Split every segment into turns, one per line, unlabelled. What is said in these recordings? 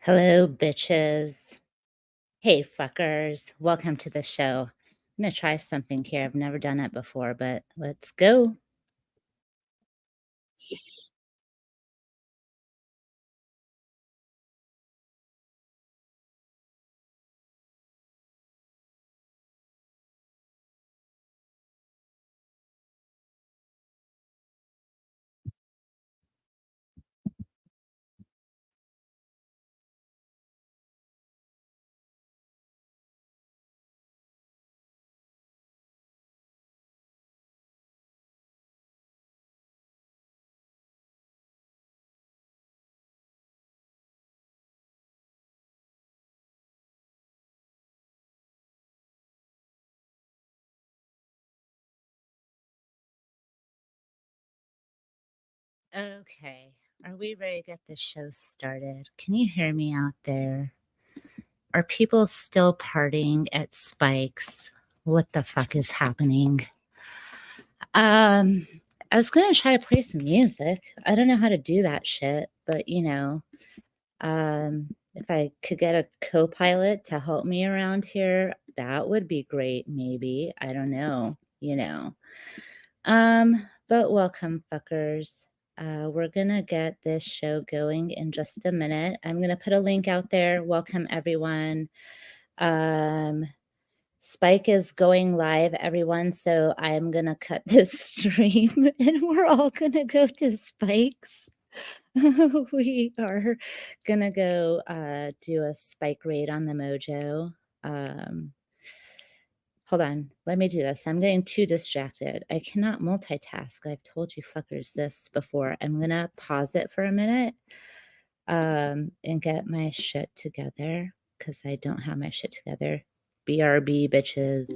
Hello, bitches. Hey, fuckers. Welcome to the show. I'm going to try something here. I've never done it before, but let's go. Okay. Are we ready to get this show started? Can you hear me out there? Are people still partying at Spike's? What the fuck is happening? Um, I was going to try to play some music. I don't know how to do that shit, but if I could get a co-pilot to help me around here, that would be great, maybe. I don't know. But welcome, fuckers. We're gonna get this show going in just a minute. I'm gonna put a link out there. Welcome, everyone. Spike is going live, everyone, so I'm gonna cut this stream and we're all gonna go to Spike's. We are gonna go do a Spike raid on the Mojo. Hold on, let me do this. I'm getting too distracted. I cannot multitask. I've told you fuckers this before. I'm gonna pause it for a minute and get my shit together because I don't have my shit together. BRB, bitches.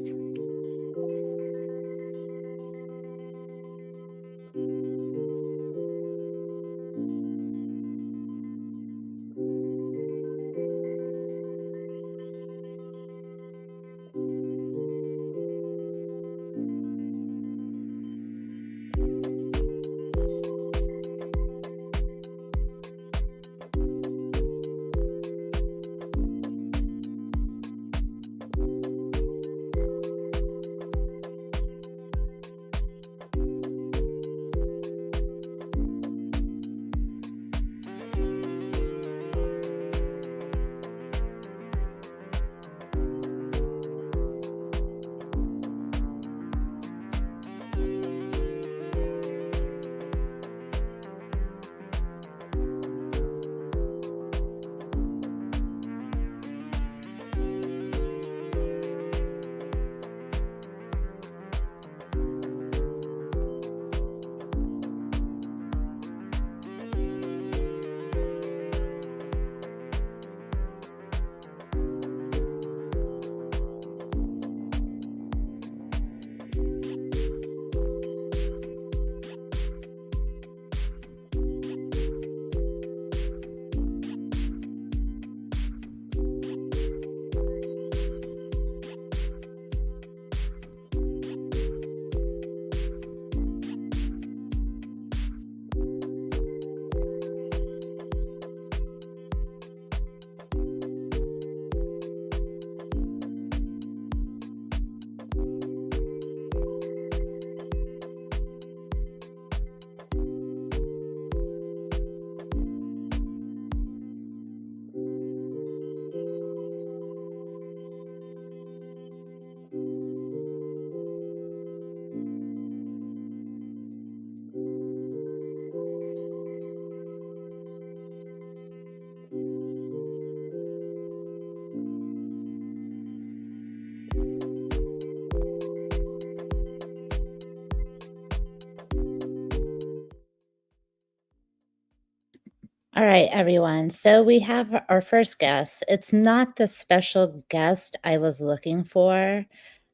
All right, everyone. So we have our first guest. It's not the special guest I was looking for,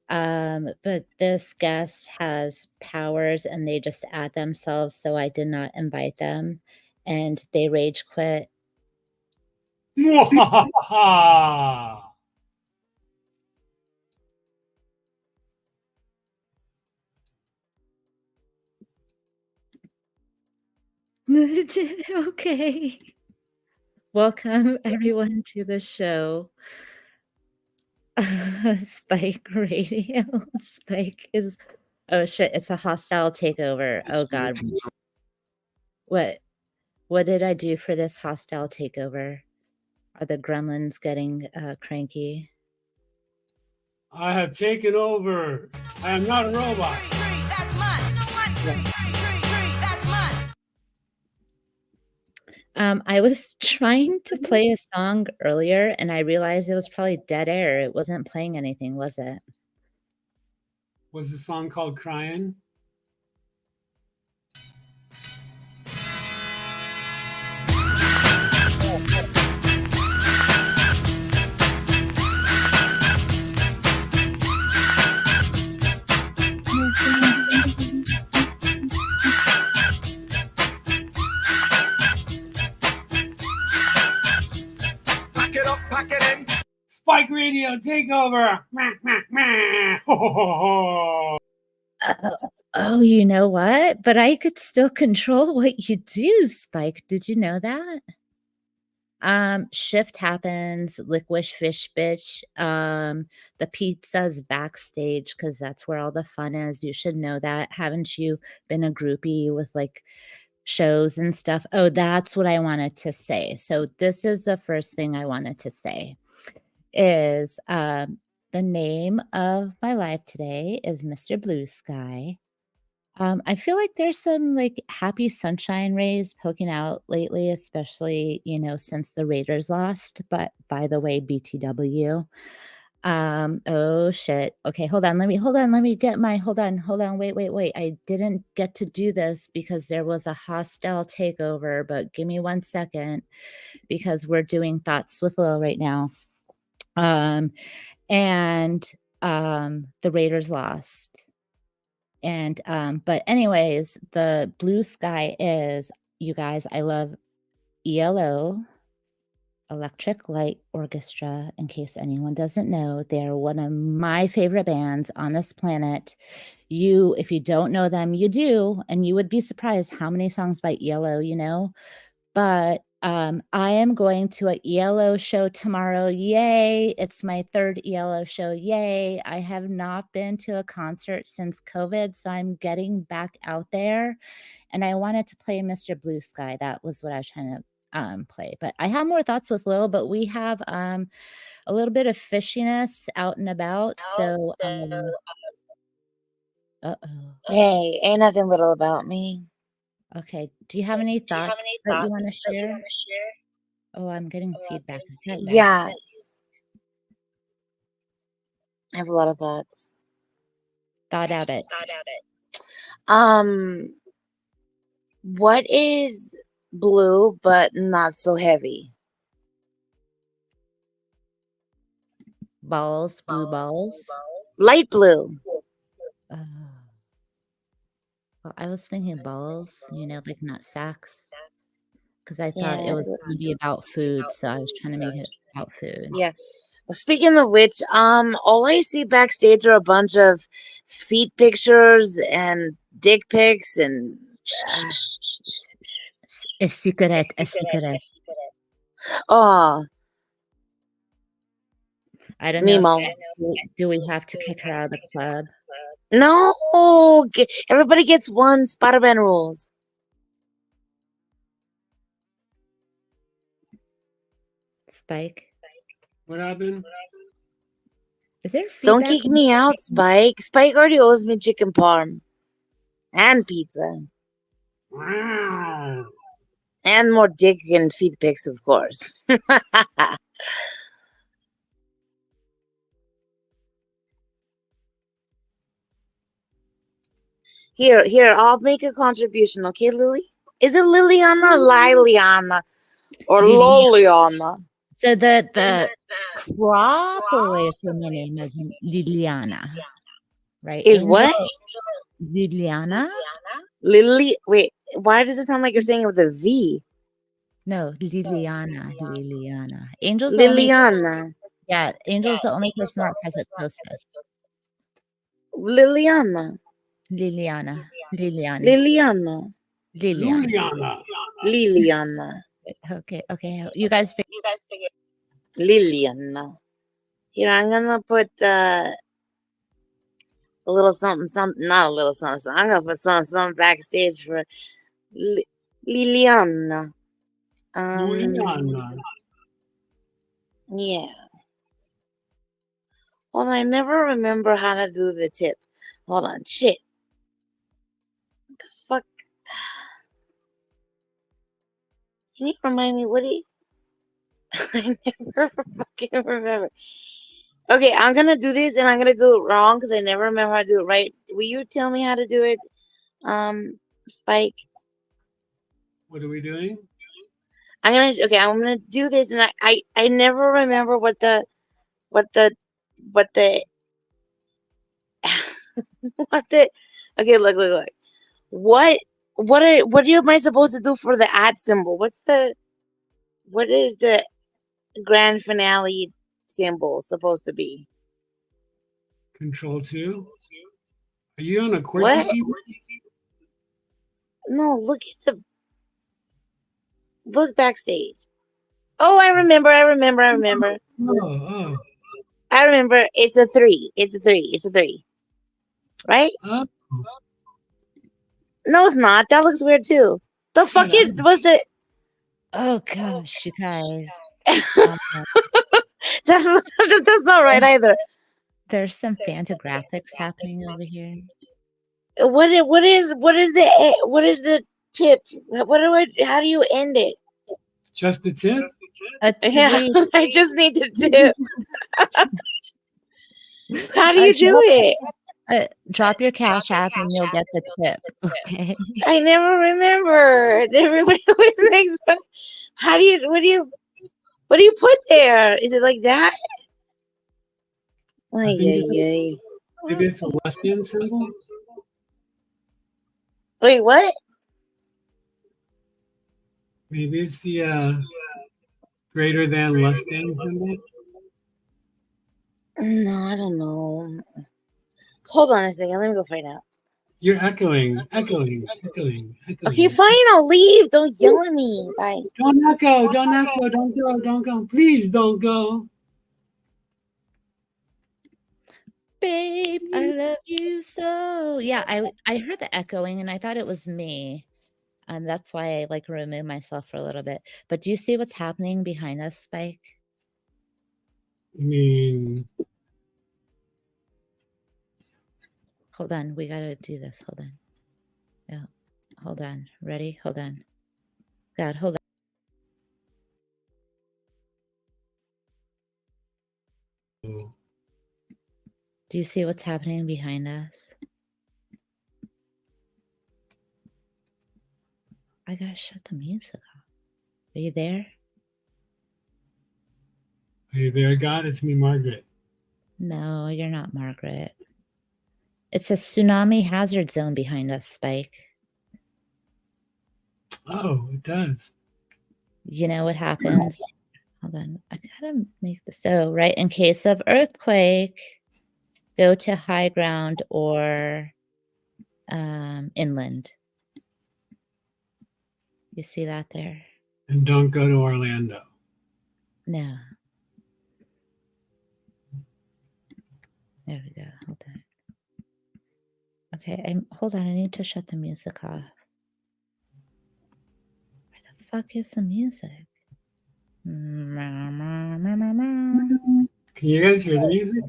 but this guest has powers and they just add themselves, so I did not invite them, and they rage quit.
Mwahaha!
Okay. Welcome everyone to the show. Spike Radio. Spike is oh shit, it's a hostile takeover. Oh god. What did I do for this hostile takeover? Are the gremlins getting cranky?
I have taken over. I am not a robot.
That's mine. You know what? That's mine.
I was trying to play a song earlier and I realized it was probably dead air. It wasn't playing anything, was it?
Was the song called Crying?
Pack it up, pack it in.
Spike Radio Takeover. Meh, meh, meh. Ho, ho, ho, ho.
Oh, you know what? But I could still control what you do, Spike. Did you know that? Shift happens, Licorice Fish Bitch. The pizza's backstage because that's where all the fun is. You should know that. Haven't you been a groupie with like shows and stuff? Oh, that's what I wanted to say. So this is the first thing I wanted to say is the name of my live today is Mr. Blue Sky. I feel like there's some like happy sunshine rays poking out lately, especially, since the Raiders lost. But by the way, BTW. Oh shit. Okay, hold on. Let me get my hold on. Wait. I didn't get to do this because there was a hostile takeover, but give me 1 second because we're doing thoughts with Lil right now. And the Raiders lost. And but anyways, the Blue Sky is, you guys, I love ELO, Electric Light Orchestra. In case anyone doesn't know, they're one of my favorite bands on this planet. If you don't know them, you do, and you would be surprised how many songs by ELO you know. But I am going to an ELO show tomorrow. Yay. It's my third ELO show. Yay. I have not been to a concert since COVID, so I'm getting back out there. And I wanted to play Mr. Blue Sky. That was what I was trying to play. But I have more thoughts with Lil, but we have a little bit of fishiness out and about. So, uh-oh.
Hey, ain't nothing little about me.
Okay. Do you have any thoughts that you want to share? Oh, I'm getting feedback. Is that you?
Yeah. I have a lot of thoughts.
Thought out it.
What is blue but not so heavy?
Balls, blue balls.
Light blue.
Well, I was thinking balls, like not sacks. Because I thought it was going to be about food, so I was trying to make it about food.
Yeah. Well, speaking of which, all I see backstage are a bunch of feet pictures and dick pics and
A secret.
Oh,
I don't know.
Mimo.
Do we have to kick her out of the club?
No, everybody gets one. Spider-Man rules.
Spike.
What happened?
Is there feedback?
Don't kick me out, Spike. Spike already owes me chicken parm and pizza.
Wow.
And more dick and feet pics, of course. Here, I'll make a contribution, okay, Lily? Is it Liliana or Liliana? Or Loliana?
So the proper way to say my name is Liliana, right?
Is what?
Liliana?
Lily. Wait, why does it sound like you're saying it with a V?
No, Liliana. Angel's
Liliana.
Angel's the only person that says it closest.
Liliana.
Liliana.
Liliana.
Okay. You guys figure.
Lillian. Here, I'm gonna put a little something, not a little something. I'm gonna put something backstage for Liliana.
Juliana.
Yeah. Hold on, I never remember how to do the tip. Hold on, shit. What the fuck? Can you remind me what he? I never fucking remember. Okay, I'm gonna do this and I'm gonna do it wrong because I never remember how to do it right. Will you tell me how to do it, Spike?
What are we doing?
I'm gonna do this and I never remember what the what the what the okay, look. What am I supposed to do for the @ symbol? What is the grand finale symbol supposed to be?
Control 2. Are you on a QWERTY
What?
keyboard?
No, look backstage. Oh, I remember.
Oh,
I remember. It's a 3. It's a 3. Right?
oh.
No, it's not. That looks weird too. The fuck
Yeah.
was the
Oh gosh, you guys. Um,
that's not right either.
there's some Fantagraphics happening over here.
What is the tip? How do you end it?
Just the tip?
A
Yeah,
three.
I just need the tip. How do
Uh,
you do it?
Drop your Cash App and you'll get the tip. Okay.
I never remember. Everybody always makes fun. What do you put there? Is it like that?
I
Ay,
think
ay, ay.
Maybe it's a Wesleyan symbol?
Wait, what?
Maybe it's the greater than less than symbol?
No, I don't know. Hold on a second. Let me go find out.
You're echoing.
Okay, fine. I'll leave. Don't yell at me. Bye.
Don't echo. Don't go. Please don't go.
Babe, I love you so. Yeah, I heard the echoing and I thought it was me. And that's why I like remove myself for a little bit. But do you see what's happening behind us, Spike?
I mean,
Hold on, we gotta do this. Hold on. Yeah. Hold on. Ready? Hold on. God, hold on. Do you see what's happening behind us? I gotta shut the music off. Are you there?
hey there, God, it's me, Margaret.
No, you're not Margaret. It's a tsunami hazard zone behind us, Spike.
Oh, it does.
You know what happens? Hold on. I gotta make this so right. In case of earthquake, go to high ground or inland. You see that there?
And don't go to Orlando.
No. There we go. Hold on. Okay, hold on. I need to shut the music off. Where the fuck is the music?
Can you guys hear the music?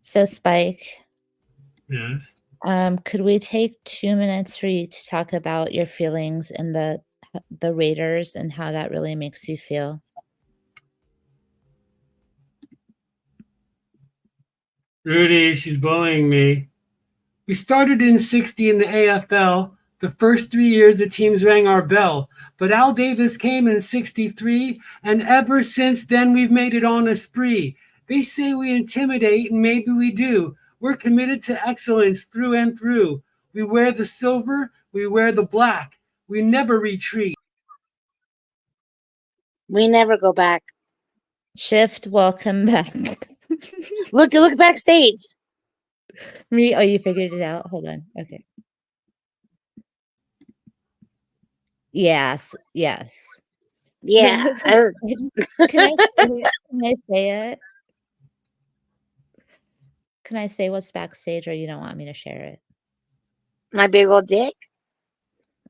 So, Spike,
Yes.
could we take 2 minutes for you to talk about your feelings and the Raiders and how that really makes you feel?
Rudy, she's bullying me. We started in 60 in the AFL. The first 3 years the teams rang our bell. But Al Davis came in 63, and ever since then we've made it on a spree. They say we intimidate, and maybe we do. We're committed to excellence through and through. We wear the silver, we wear the black. We never retreat.
We never go back.
Shift, welcome back.
Look backstage.
Me? Oh, you figured it out? Hold on. Okay. Yes.
Yeah.
Can I say it? Can I say what's backstage, or you don't want me to share it?
My big old dick.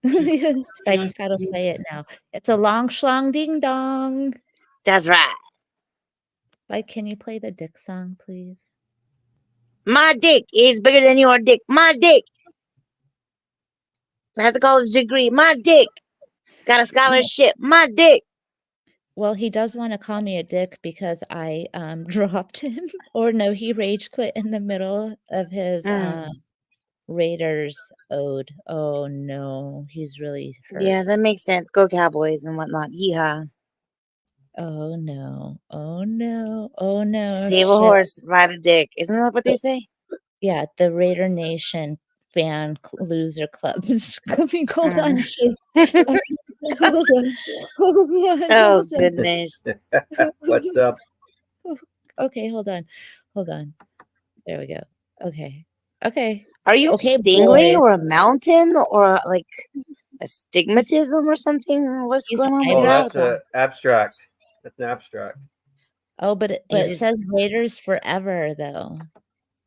Spike's got to say it now. It's a long schlong ding dong.
That's right.
Spike, can you play the dick song, please?
My dick is bigger than your dick. My dick has a college degree. My dick got a scholarship. My dick.
Well, he does want to call me a dick because I dropped him. Or no, he rage quit in the middle of his Raiders ode. Oh no, he's really hurt.
Yeah, that makes sense. Go Cowboys and whatnot. Yeehaw.
Oh no. Oh no. Oh no.
Save a
shit.
horse, ride a dick. Isn't that what they say?
Yeah, the Raider Nation fan loser club is coming. Hold on. Shit. Hold on. Hold on.
Oh,
Hold on.
goodness.
What's up?
Okay, hold on. Hold on. There we go. Okay. Okay.
Are you
Okay,
a stingray
boys.
or a mountain or like a stigmatism or something? What's
He's
going on
an
with
Oh,
your
that's
avatar?
a abstract. That's an abstract.
Oh, but it
is-
says Raiders forever though.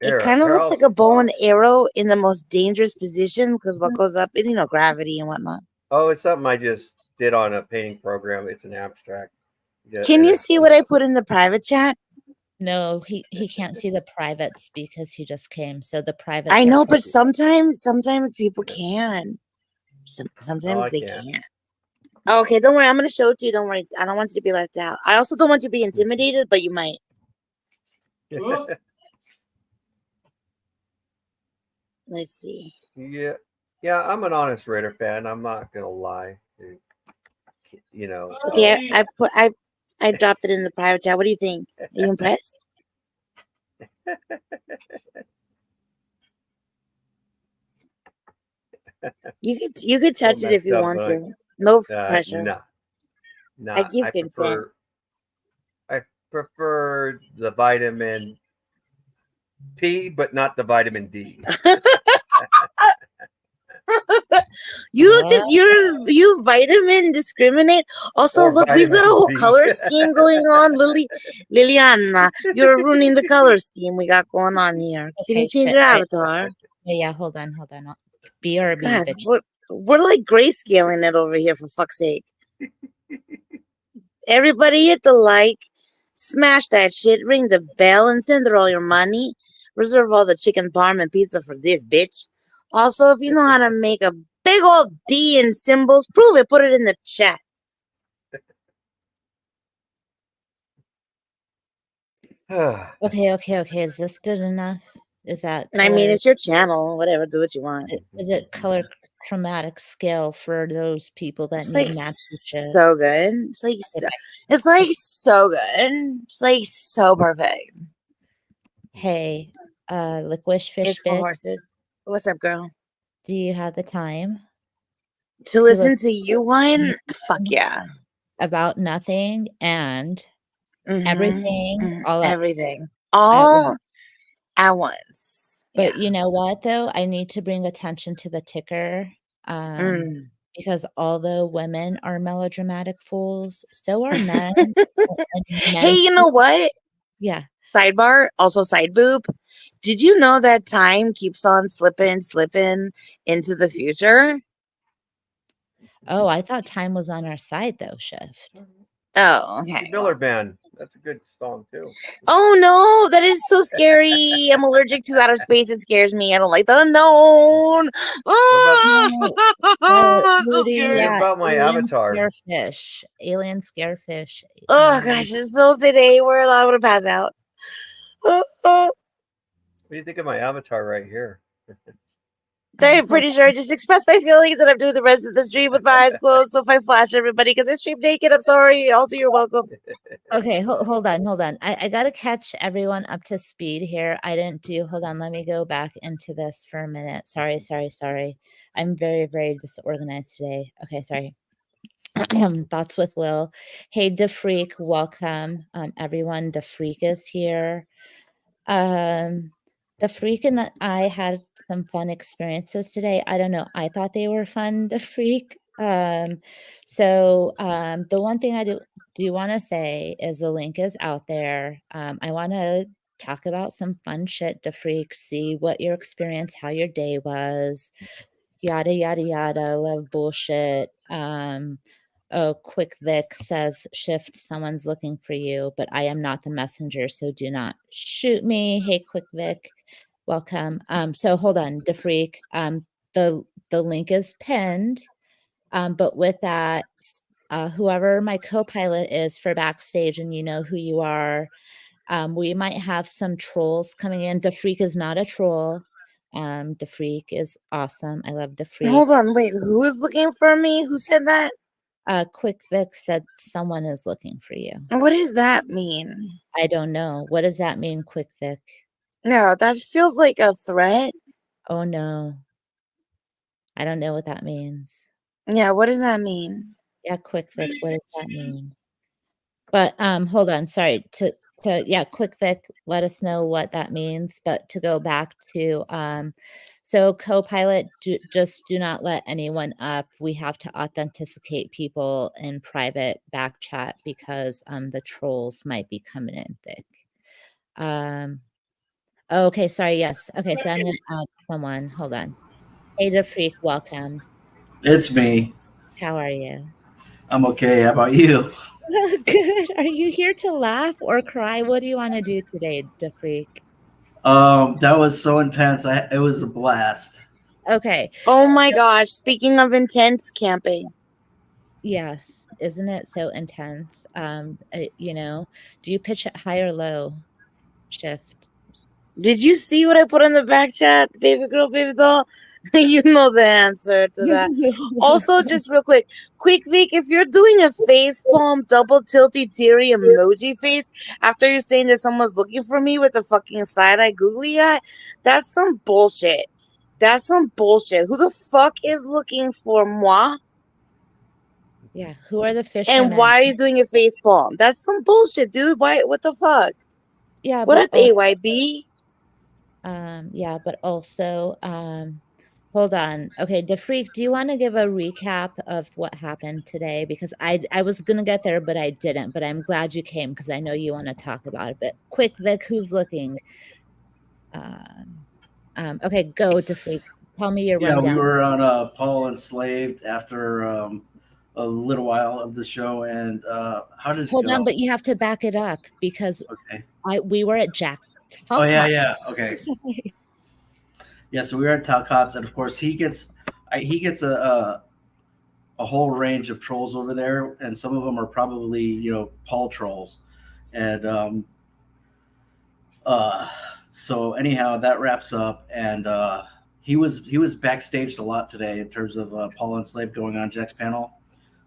Here,
It kind of
here,
looks
I'll-
like a bow and arrow in the most dangerous position because what goes up, and gravity and whatnot.
Oh, it's something I just did on a painting program. It's an abstract. Yeah,
Can
and
you
it's-
see what I put in the private chat?
No, he can't see the privates because he just came. So the privates.
I
are
know, but
closed.
sometimes people can. Sometimes
I
they
can't.
can't. Okay, don't worry. I'm gonna show it to you. Don't worry. I don't want you to be left out. I also don't want you to be intimidated, but you might. Let's see.
yeah, yeah. I'm an honest Raider fan. I'm not gonna lie. You know.
Okay, I dropped it in the private chat. What do you think? Are you impressed? You could touch it if you
messed up,
want
but
to. No pressure.
No. No.
I give consent.
I prefer the vitamin P, but not the vitamin D.
You vitamin discriminate. Also,
Or
look, we've got a
vitamin
whole
B.
color scheme going on. Liliana, you're ruining the color scheme we got going on here. Can you
Okay,
change
shit,
your
I-
avatar?
Yeah, hold on. BRB.
Gosh,
bitch.
we're like grayscaling it over here for fuck's sake. Everybody hit the like, smash that shit, ring the bell, and send her all your money. Reserve all the chicken parm and pizza for this bitch. Also, if you know how to make a big old D in symbols, prove it. Put it in the chat.
Okay. Is this good enough? Is that?
I mean,
color-
it's your channel. Whatever, do what you want.
Is it color chromatic scale for those people that
It's
need
like
natural shit?
so good. It's like so good. It's like so perfect.
Hey, Liquish Fish
It's for
Bitch,
horses. What's up, girl?
do you have the time
To listen to you whine? Fuck yeah.
about nothing and
Mhm,
everything
mhm,
all at
everything. All at once.
But you know what though? I need to bring attention to the ticker.
Mm.
Because although women are melodramatic fools, so are men. and
Hey,
men
you know what?
Yeah.
Sidebar, also side boob. Did you know that time keeps on slipping into the future?
Oh, I thought time was on our side though, Shift.
Oh, okay.
Miller Band. That's a good song too.
Oh no, that is so scary. I'm allergic to outer space. It scares me. I don't like the unknown. Oh, so
Rudy,
scary.
What about my
alien
avatar?
Scarefish. Alien Scarefish.
Oh gosh, it's so today we're allowed to pass out.
What do you think of my avatar right here?
I'm pretty sure I just expressed my feelings and I'm doing the rest of the stream with my eyes closed. So if I flash everybody because I stream naked, I'm sorry. Also, you're welcome.
Okay, hold on. I got to catch everyone up to speed here. I didn't do, hold on, let me go back into this for a minute. Sorry. I'm very, very disorganized today. Okay, sorry. Thoughts with Lil. Hey, DeFreak, welcome. Everyone, DeFreak is here. DeFreak and I had some fun experiences today. I don't know. I thought they were fun, DeFreak. The one thing I do want to say is the link is out there. I want to talk about some fun shit to freak, see what your experience, how your day was, yada yada yada. Love bullshit. Oh, Quick Vic says, Shift, someone's looking for you, but I am not the messenger, so do not shoot me. Hey, Quick Vic, welcome. So hold on, DeFreak. The link is pinned. But with that, whoever my co-pilot is for backstage, and you know who you are, we might have some trolls coming in. DeFreak is not a troll. DeFreak is awesome. I love DeFreak.
Hold on, wait. Who is looking for me? Who said that?
Quick Vic said someone is looking for you.
What does that mean?
I don't know. What does that mean, Quick Vic?
No, that feels like a threat.
Oh no. I don't know what that means.
Yeah, what does that mean?
Yeah, Quick Vic, what does that mean? But hold on, sorry. Quick Vic, let us know what that means. But to go back to so co-pilot, just do not let anyone up. We have to authenticate people in private back chat because the trolls might be coming in thick. Okay, sorry, yes. Okay, so I'm gonna add someone. Hold on. Hey DeFreak, welcome.
It's me.
How are you?
I'm okay. How about you?
Good. Are you here to laugh or cry? What do you want to do today, DeFreak?
That was so intense. It was a blast.
Okay.
Oh my gosh, speaking of intense camping.
Yes. Isn't it so intense? You know, do you pitch it high or low? Shift.
Did you see what I put in the back chat, baby girl, baby doll? You know the answer to that. Also, just real quick, Quick Vic, if you're doing a face palm, double tilty, teary emoji face after you're saying that someone's looking for me with a fucking side eye googly eye, that's some bullshit. That's some bullshit. Who the fuck is looking for moi?
Yeah. Who are the fishermen?
And why are you doing a face palm? That's some bullshit, dude. Why? What the fuck?
Yeah.
What up,
but
AYB?
Yeah, but also, hold on. Okay, DeFreak, do you want to give a recap of what happened today? Because I was gonna get there, but I didn't. But I'm glad you came because I know you want to talk about it. But quick, Vic, who's looking? Okay, go DeFreak. Tell me your rundown.
We were on Paul Enslaved after a little while of the show, and how did it
Hold
go?
on, but you have to back it up because
Okay.
we were at Jack.
Oh yeah. Okay.
Sorry.
Yeah, so we were at Talcott's, and of course he gets a whole range of trolls over there, and some of them are probably Paul trolls, and so anyhow that wraps up, and he was backstage a lot today in terms of Paul Enslaved going on Jack's panel.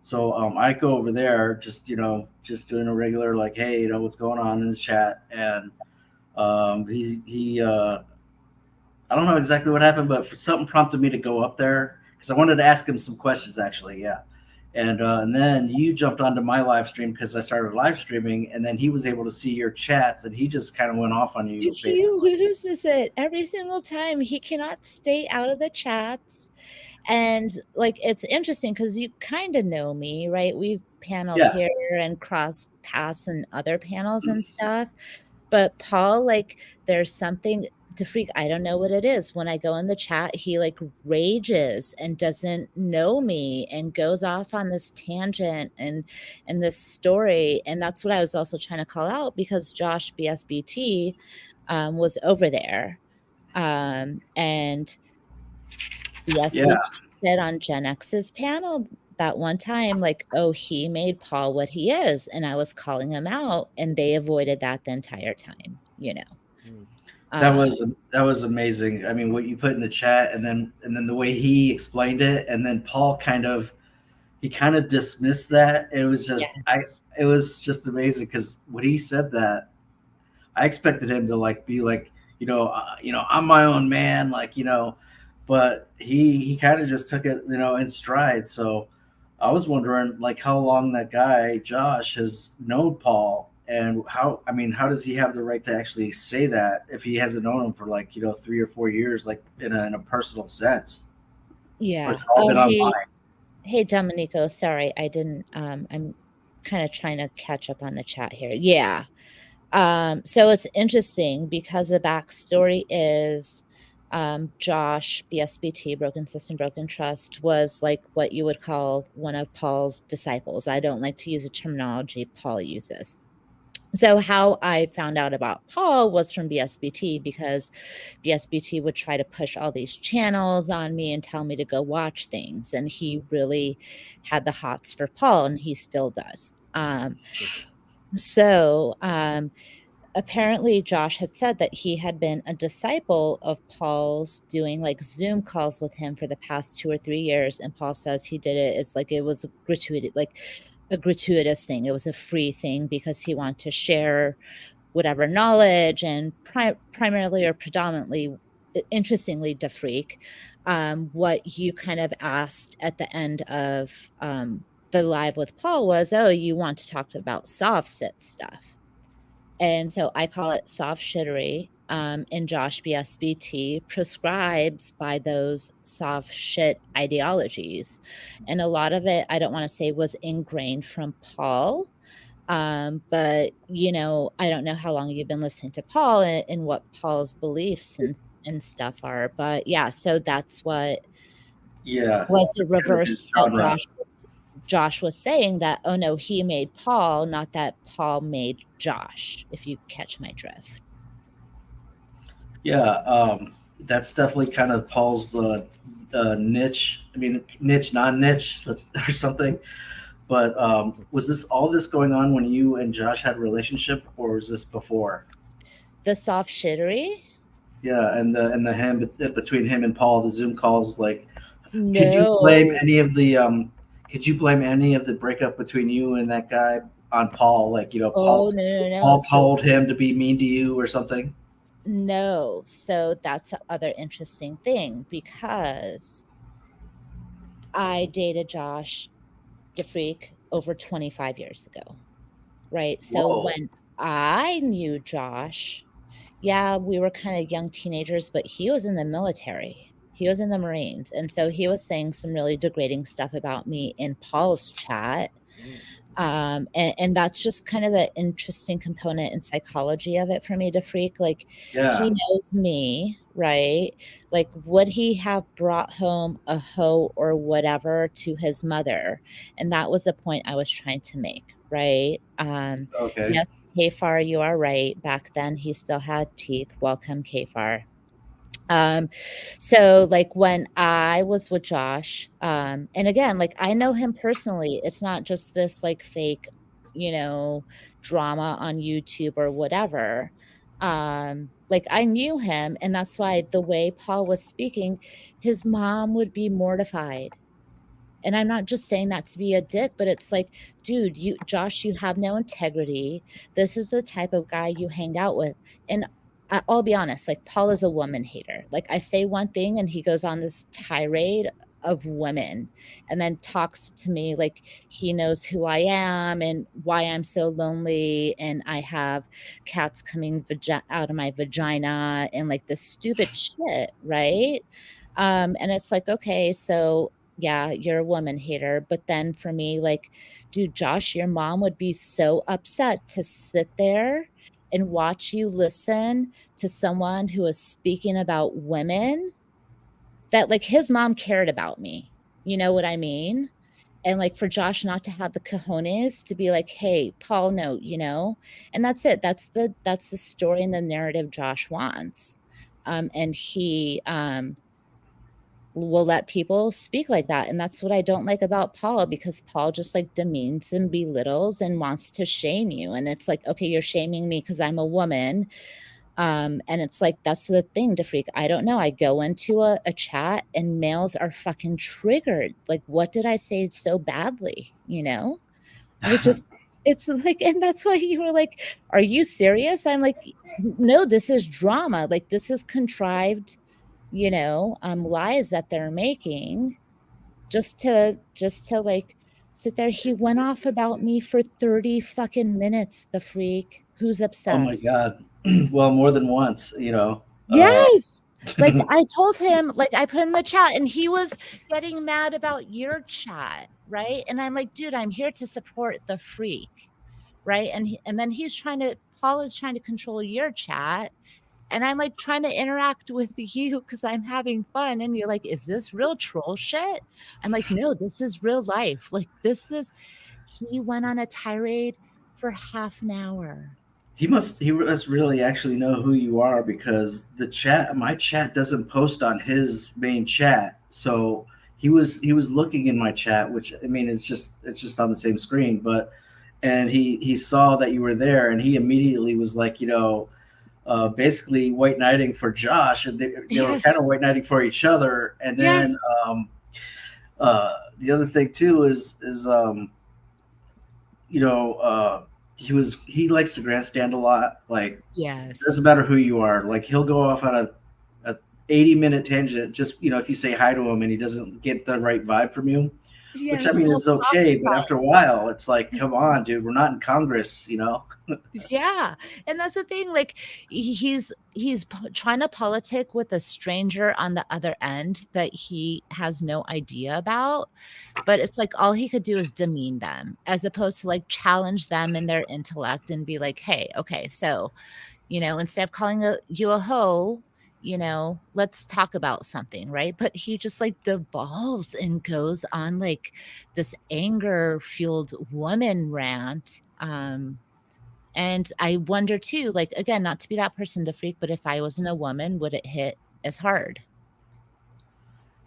So I go over there just doing a regular like, hey, what's going on in the chat, and he I don't know exactly what happened, but something prompted me to go up there because I wanted to ask him some questions, actually. Yeah. And then you jumped onto my live stream because I started live streaming, and then he was able to see your chats, and he just kind of went off on you.
He loses it every single time. He cannot stay out of the chats. And like, it's interesting because you kind of know me, right? We've paneled here and crossed paths and other panels and stuff. But Paul, like, there's something DeFreak, I don't know what it is. When I go in the chat, he like rages and doesn't know me and goes off on this tangent and this story. And that's what I was also trying to call out because Josh BSBT was over there. And BSBT said on Gen X's panel that one time, like, oh, he made Paul what he is. And I was calling him out, and they avoided that the entire time,
That was amazing. I mean, what you put in the chat, and then the way he explained it, and then Paul kind of dismissed that. It was just it was just amazing because when he said that, I expected him to like be like, I'm my own man, but he kind of just took it, in stride. So I was wondering like how long that guy Josh has known Paul. And how does he have the right to actually say that if he hasn't known him for 3 or 4 years, like in a personal sense?
Yeah.
Or it's all been online.
Hey, Dominico, sorry, I didn't, I'm kind of trying to catch up on the chat here. Yeah. So it's interesting because the backstory is Josh, BSBT, Broken System, Broken Trust, was like what you would call one of Paul's disciples. I don't like to use the terminology Paul uses. So how I found out about Paul was from BSBT, because BSBT would try to push all these channels on me and tell me to go watch things. And he really had the hots for Paul, and he still does. So apparently Josh had said that he had been a disciple of Paul's, doing like Zoom calls with him for the past 2 or 3 years. And Paul says he did it as like, it was a gratuitous thing. It was a free thing because he wanted to share whatever knowledge, and primarily or predominantly, interestingly, DeFreak, what you kind of asked at the end of the live with Paul was, oh, you want to talk about soft sit stuff. And so I call it soft shittery. And Josh BSBT prescribes by those soft shit ideologies. And a lot of it, I don't want to say was ingrained from Paul. But, you know, I don't know how long you've been listening to Paul and what Paul's beliefs and stuff are. But yeah, so that's what was the reverse. Josh was saying that, oh no, he made Paul, not that Paul made Josh, if you catch my drift.
Yeah, that's definitely kind of Paul's niche. I mean, niche, non-niche, or something. But was all this going on when you and Josh had a relationship, or was this before?
The soft shittery?
Yeah, and the ham between him and Paul, the Zoom calls. Like,
No.
could you blame any of the breakup between you and that guy on Paul? Like, you know, Paul told him to be mean to you or something?
No. So that's the other interesting thing, because I dated Josh DeFreak over 25 years ago, right? So
Whoa.
when I knew Josh, yeah, we were kind of young teenagers, but he was in the military. He was in the Marines. And so he was saying some really degrading stuff about me in Paul's chat. And that's just kind of the interesting component in psychology of it for me, DeFreak. Like,
Yeah.
he knows me, right? Like, would he have brought home a hoe or whatever to his mother? And that was the point I was trying to make, right?
Okay.
Yes, Kfar, you are right. Back then, he still had teeth. Welcome, Kfar. So like when I was with Josh, and again, like I know him personally, it's not just this like fake, you know, drama on YouTube or whatever. Like I knew him, and that's why the way Paul was speaking, his mom would be mortified. And I'm not just saying that to be a dick, but it's like, dude, Josh, you have no integrity. This is the type of guy you hang out with. And I'll be honest, like Paul is a woman hater. Like I say one thing and he goes on this tirade of women and then talks to me like he knows who I am and why I'm so lonely and I have cats coming out of my vagina and like this stupid shit, right? And it's like, okay, so yeah, you're a woman hater. But then for me, like, dude, Josh, your mom would be so upset to sit there and watch you listen to someone who is speaking about women, that like his mom cared about me. You know what I mean? And like for Josh not to have the cojones to be like, hey, Paul, no, you know, and that's it. That's the story and the narrative Josh wants. And he will let people speak like that. And that's what I don't like about Paul, because Paul just like demeans and belittles and wants to shame you. And it's like, okay, you're shaming me because I'm a woman. And it's like, that's the thing, DeFreak. I don't know. I go into a chat and males are fucking triggered. Like, what did I say so badly? You know, it's like, and that's why you were like, are you serious? I'm like, no, this is drama. Like, this is contrived, you know, lies that they're making just to like sit there. He went off about me for 30 fucking minutes, the freak. Who's obsessed?
Oh my God. Well, more than once, you know.
Yes. Like I told him, like I put in the chat, and he was getting mad about your chat, right? And I'm like, dude, I'm here to support the freak, right? And then Paul is trying to control your chat, and I'm like trying to interact with you because I'm having fun, and you're like, is this real troll shit? I'm like, no, this is real life. Like he went on a tirade for half an hour.
He must really actually know who you are, because my chat doesn't post on his main chat. So he was looking in my chat, which I mean it's just on the same screen, and he saw that you were there, and he immediately was like, basically white knighting for Josh, and they were
Yes.
kind of white knighting for each other. And then
Yes.
the other thing too is he likes to grandstand a lot. Like,
Yes.
it doesn't matter who you are. Like, he'll go off on a 80-minute tangent. Just, if you say hi to him and he doesn't get the right vibe from you, which I mean is okay. But after a while, it's like, come on, dude, we're not in Congress,
Yeah, and that's the thing. Like he's trying to politic with a stranger on the other end that he has no idea about. But it's like all he could do is demean them, as opposed to like challenge them in their intellect and be like, hey, okay, so instead of calling you a hoe, let's talk about something, right? But he just like devolves and goes on like this anger fueled woman rant. And I wonder too, like, again, not to be that person to freak, but if I wasn't a woman, would it hit as hard?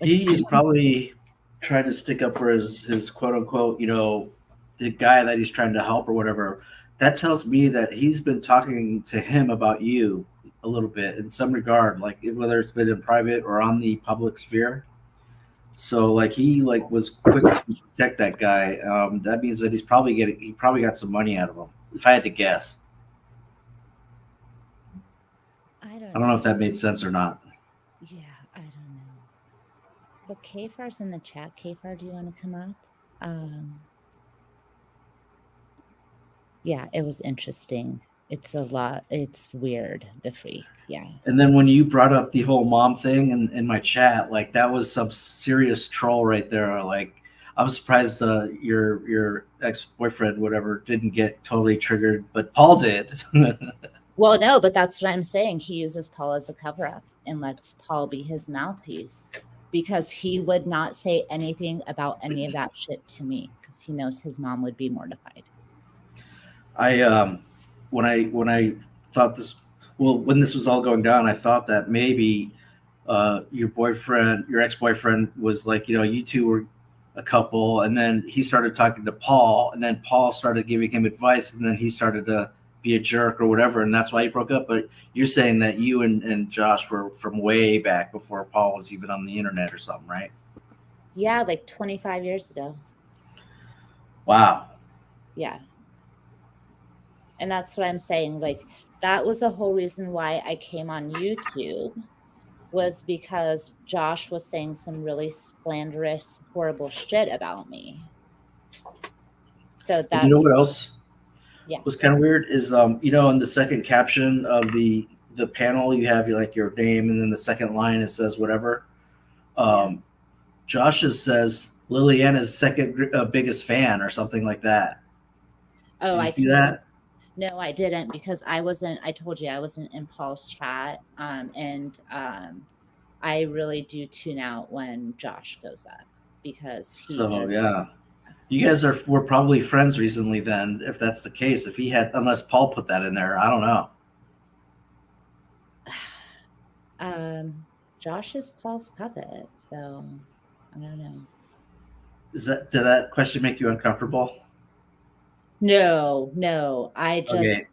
Like,
He is probably trying to stick up for his quote unquote, the guy that he's trying to help or whatever. That tells me that he's been talking to him about you a little bit in some regard, like whether it's been in private or on the public sphere. So like he was quick to protect that guy. That means that he probably got some money out of him, if I had to guess.
I
don't know if that made sense or not.
Yeah, I don't know. But Kfar's in the chat. Kfar, do you want to come up? Yeah, it was interesting. It's a lot. It's weird, the freak. Yeah.
And then when you brought up the whole mom thing in my chat, like that was some serious troll right there. Like, I'm surprised your ex-boyfriend, whatever, didn't get totally triggered, but Paul did.
Well, no, but that's what I'm saying. He uses Paul as a cover-up and lets Paul be his mouthpiece, because he would not say anything about any of that shit to me, because he knows his mom would be mortified.
When I thought this, when this was all going down, I thought that maybe your ex-boyfriend was like, you two were a couple, and then he started talking to Paul, and then Paul started giving him advice, and then he started to be a jerk or whatever, and that's why he broke up. But you're saying that you and Josh were from way back before Paul was even on the internet or something, right?
Yeah, like 25 years ago.
Wow.
Yeah. And that's what I'm saying. Like, that was the whole reason why I came on YouTube, was because Josh was saying some really slanderous, horrible shit about me. So that's,
you know what else?
Yeah.
Was kind of weird is in the second caption of the panel, you have your name, and then the second line it says whatever. Josh's says Liliana's second biggest fan or something like that.
Oh,
Did you see that?
No, I didn't, because I told you I wasn't in Paul's chat. And I really do tune out when Josh goes up, because
yeah. You guys were probably friends recently then, if that's the case. Unless Paul put that in there, I don't know.
Josh is Paul's puppet, so I don't know.
Did that question make you uncomfortable?
No, I just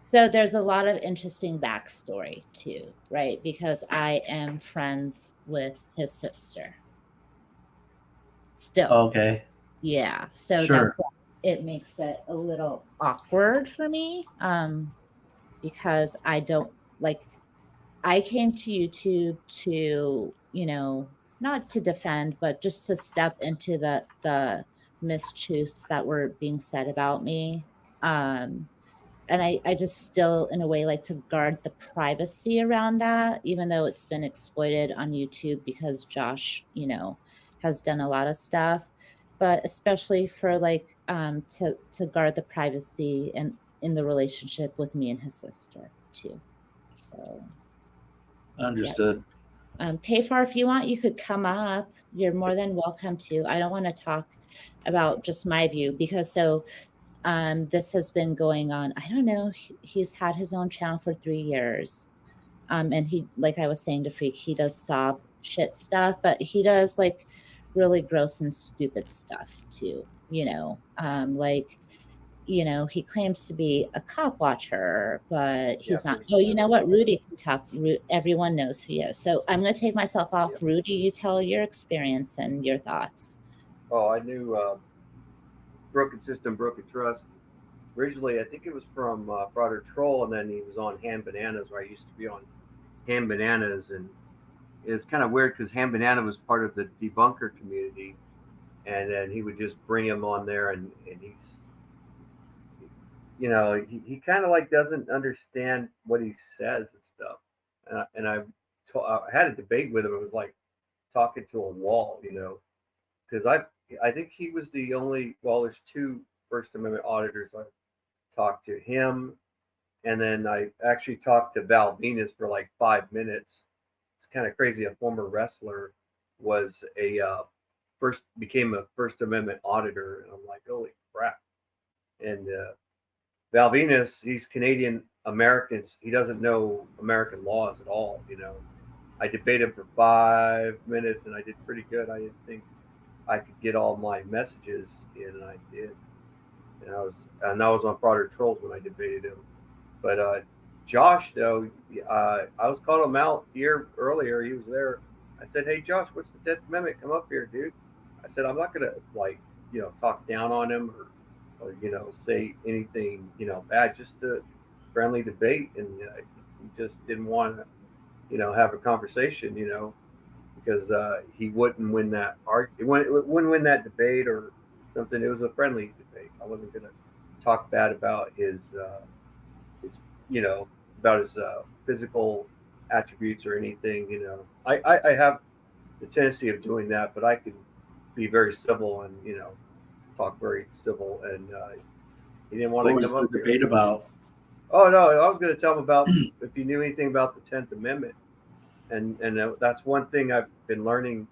so there's a lot of interesting backstory too, right? Because I am friends with his sister still.
Okay.
Yeah. So
sure.
That's why it makes it a little awkward for me. Because I don't I came to YouTube to, not to defend, but just to step into the mistruths that were being said about me. and I just still in a way like to guard the privacy around that, even though it's been exploited on YouTube because Josh, has done a lot of stuff, but especially for like to guard the privacy and in the relationship with me and his sister too. So
Understood.
Kfar, if you want, you could come up. You're more than welcome to. I don't want to talk about just my view because this has been going on. I don't know. He's had his own channel for 3 years. And he, like I was saying to Freak, he does sob shit stuff, but he does like really gross and stupid stuff too, he claims to be a cop watcher, but he's not. Oh, you know what? Rudy can talk. Everyone knows who he is. So I'm going to take myself off.
Yep.
Rudy, you tell your experience and your thoughts.
Oh, I knew Broken System, Broken Trust. Originally, I think it was from Brother Troll, and then he was on Ham Bananas, where I used to be on Ham Bananas. And it's kind of weird because Ham Banana was part of the debunker community. And then he would just bring him on there, and he's, he kind of like doesn't understand what he says and stuff. And I had a debate with him. It was like talking to a wall, because I think he was the only. Well, there's 2 First Amendment auditors. I talked to him, and then I actually talked to Val Venus for like 5 minutes. It's kind of crazy. A former wrestler was became a First Amendment auditor, and I'm like, holy crap! And Val Venus, he's Canadian American. He doesn't know American laws at all. I debated for 5 minutes, and I did pretty good. I didn't think I could get all my messages in, and I did. And I was on Brother Trolls when I debated him. But Josh, though, I was calling him out here earlier. He was there. I said, "Hey, Josh, what's the 10th Amendment? Come up here, dude." I said, "I'm not gonna talk down on him or say anything bad, just a friendly debate." And he just didn't want to have a conversation, because he wouldn't win that wouldn't win that debate or something. It was a friendly debate. I wasn't gonna talk bad about his physical attributes or anything. I have the tendency of doing that, but I can be very civil and talk very civil, and he didn't want to come up here.
Debate about?
Oh no, I was going to tell him about if he knew anything about the 10th Amendment, and that's one thing I've been learning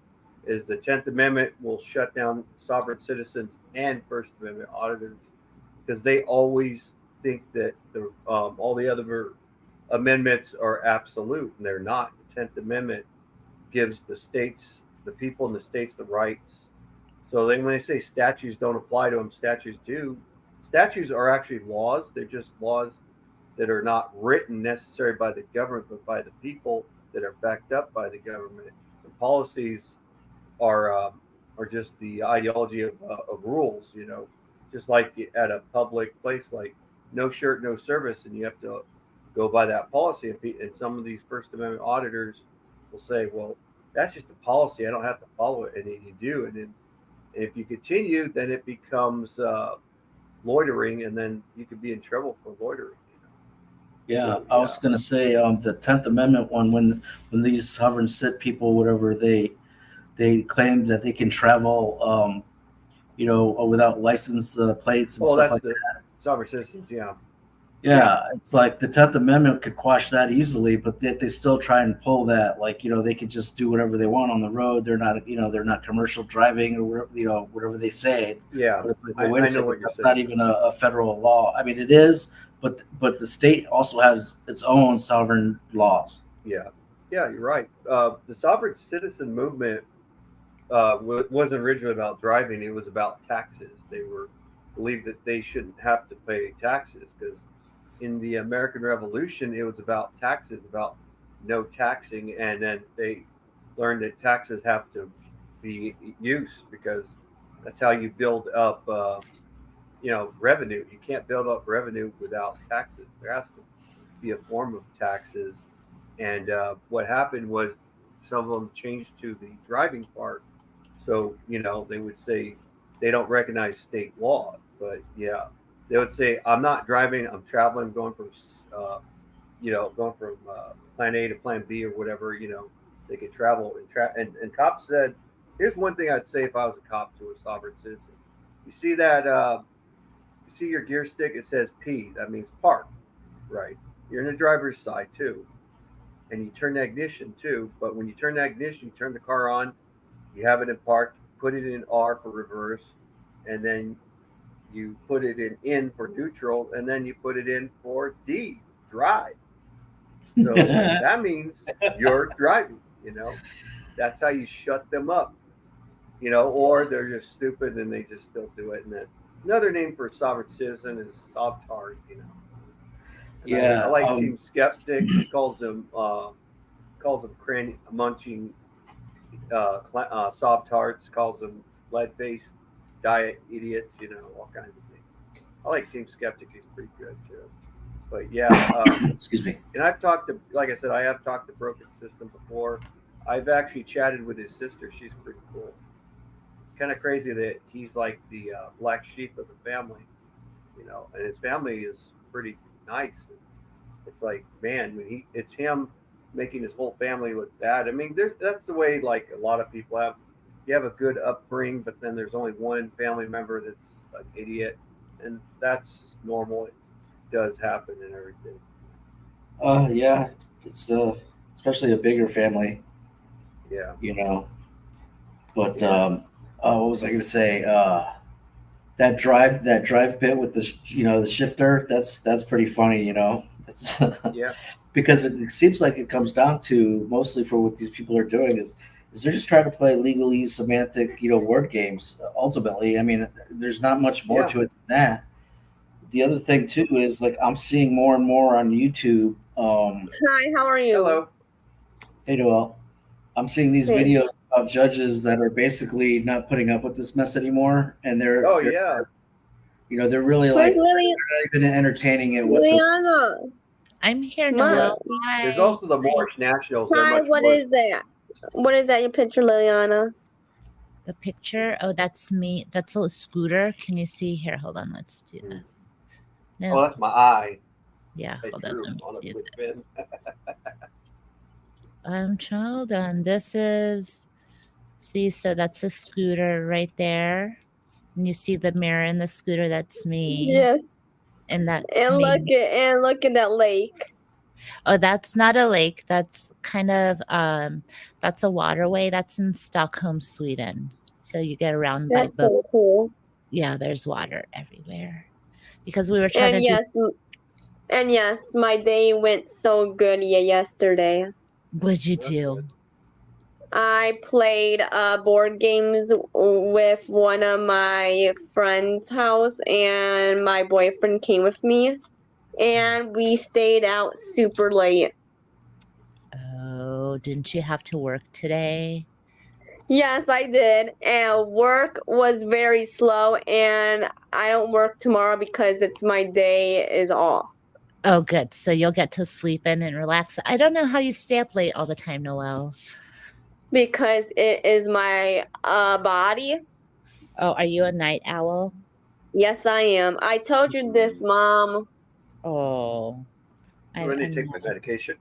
is the 10th Amendment will shut down sovereign citizens and First Amendment auditors because they always think that all the other amendments are absolute, and they're not. The 10th Amendment gives the people in the states, the rights. So when they say statutes don't apply to them, statutes do. Statutes are actually laws. They're just laws that are not written necessarily by the government, but by the people that are backed up by the government. The policies are just the ideology of rules, just like at a public place, like no shirt, no service, and you have to go by that policy. And some of these First Amendment auditors will say, well, that's just a policy. I don't have to follow it. And then you do. And then if you continue, then it becomes loitering, and then you could be in trouble for loitering.
Yeah, I was going to say the 10th Amendment one, when these sovereign cit people, whatever, they claim that they can travel, without license plates and stuff like that.
Sovereign citizens, yeah.
Yeah, it's like the 10th Amendment could quash that easily, but yet they still try and pull that, they could just do whatever they want on the road. They're not commercial driving or whatever they say.
Yeah,
but it's like, well, wait a second, that's not even a federal law. I mean, it is, but the state also has its own sovereign laws.
Yeah, you're right. The sovereign citizen movement wasn't originally about driving. It was about taxes. They believed that they shouldn't have to pay taxes because in the American Revolution, it was about taxes, about no taxing. And then they learned that taxes have to be used because that's how you build up, revenue. You can't build up revenue without taxes. There has to be a form of taxes. And what happened was some of them changed to the driving part. So, they would say they don't recognize state law. But yeah, they would say, "I'm not driving. I'm traveling, going from, plan A to plan B or whatever. They could travel and cops said, here's one thing I'd say if I was a cop to a sovereign citizen. You see that? You see your gear stick? It says P. That means park, right? You're in the driver's side too, and you turn the ignition too. But when you turn the ignition, you turn the car on. You have it in park. Put it in R for reverse, and then you put it in for neutral, and then you put it in for D, drive. So that means you're driving. That's how you shut them up. Or they're just stupid and they just still do it. And then another name for a sovereign citizen is Sovtard.
Yeah,
I like Team Skeptic. He calls them cranny munching Sovtards. Calls them lead-faced diet idiots. All kinds of things. I like Team Skeptic. He's pretty good too. But yeah,
excuse me.
and I have talked to Broken System before. I've actually chatted with his sister. She's pretty cool. It's kind of crazy that he's like the black sheep of the family, and his family is pretty nice. It's like, man, it's him making his whole family look bad. I mean, that's the way like a lot of people have. You have a good upbringing, but then there's only one family member that's an idiot, and that's normal. It does happen and everything.
Yeah, it's especially a bigger family.
Yeah.
But what was I going to say? That drive bit with the shifter. That's pretty funny. It's
Yeah.
because it seems like it comes down to mostly for what these people are doing is they're just trying to play legalese semantic word games. Ultimately, I mean, there's not much more to it than that. The other thing too is like I'm seeing more and more on YouTube.
Hi, how are you?
Hello.
Hey, Noel. I'm seeing these videos of judges that are basically not putting up with this mess anymore, and they're they're really like they're not even entertaining it whatsoever.
Liana.
I'm here,
Mom.
Noel. Hi.
There's also the Moorish Nationals.
Hi, what is that? What is that, your picture, Liliana?
The picture? Oh, that's me. That's a scooter. Can you see here? Hold on. Let's do this. No.
Oh, that's my eye.
Yeah,
I
hold on.
drew
Let me
on a
do
quick
this.
pen.
Hold on. This is, see, so that's a scooter right there. And you see the mirror in the scooter. That's me.
Yes.
And that's
And
me.
look at that lake.
Oh, that's not a lake. That's kind of that's a waterway. That's in Stockholm, Sweden. So you get around by
That's
boat.
so cool.
Yeah, there's water everywhere. Because we were trying to do.
And yes, my day went so good yesterday.
What'd you do?
I played board games with one of my friend's house, and my boyfriend came with me, and we stayed out super late.
Oh, didn't you have to work today?
Yes, I did, and work was very slow, and I don't work tomorrow because it's my day is off.
Oh, good. So you'll get to sleep in and relax. I don't know how you stay up late all the time, Noel.
Because it is my body.
Oh, are you a night owl?
Yes, I am. I told you this, Mom.
Oh.
I'm going to take my medication.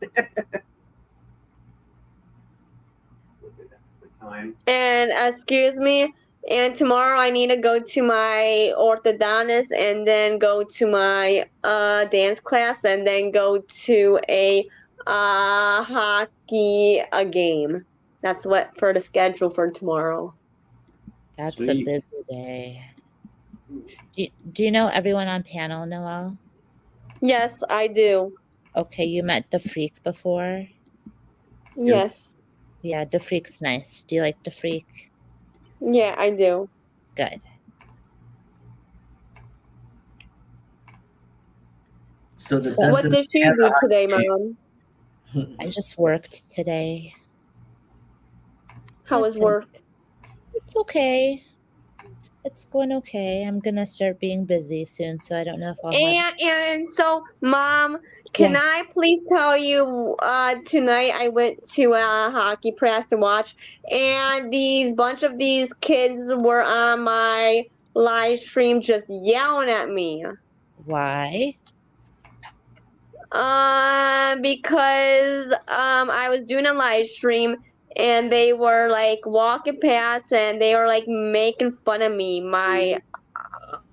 And excuse me, and tomorrow I need to go to my orthodontist and then go to my dance class and then go to a hockey game. That's what for the schedule for tomorrow.
That's
Sweet.
a busy day. Do you know everyone on panel, Noel?
Yes, I do.
Okay, you met the Freak before?
Yes.
Yeah, the Freak's nice. Do you like the Freak?
Yeah, I do.
Good.
So the
What
dentist
did you
and
do
the
today,
hockey-
Mom?
I just worked today.
How was
That's it.
work?
It's okay. It's going okay. I'm gonna start being busy soon, so I don't know if I'll have.
And so, Mom, can
Yeah.
I please tell you? Tonight I went to a hockey practice to watch, and bunch of these kids were on my live stream just yelling at me.
Why?
Because I was doing a live stream and they were like walking past and they were like making fun of me. My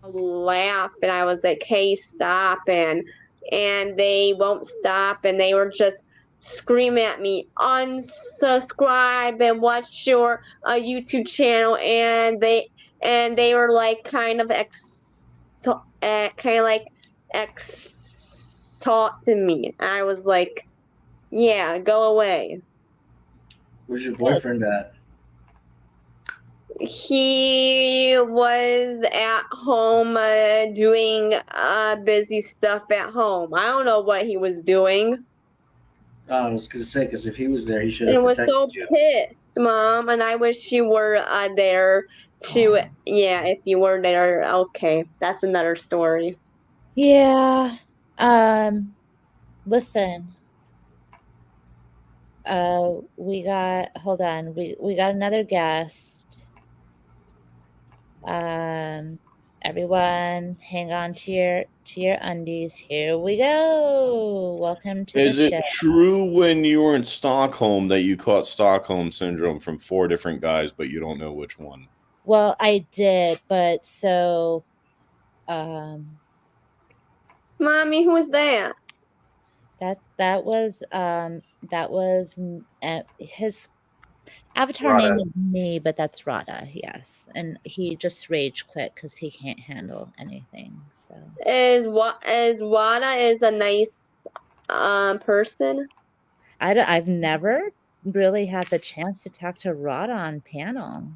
laugh, and I was like, "Hey, stop!" and they won't stop, and they were just screaming at me, "Unsubscribe and watch your YouTube channel," and they were like kind of exalting me. I was like, "Yeah, go away."
Where's your boyfriend at?
He was at home doing busy stuff at home. I don't know what he was doing.
I was gonna say, because if he was there, he should
And
have
I was
protected
so
you.
pissed, Mom, and I wish you were there to. Yeah, if you were there, okay, that's another story.
Yeah. Listen. We got, hold on. We got another guest. Everyone hang on to your undies. Here we go. Welcome to
Is
the
it
show.
true when you were in Stockholm that you caught Stockholm syndrome from 4 different guys, but you don't know which one?
Well, I did, but so
Mommy, who is that?
that was his avatar name
Rada.
is me, but that's Rada, yes. And he just rage quit because he can't handle anything. So
Is Wada is a nice person?
I've never really had the chance to talk to Rada on panel.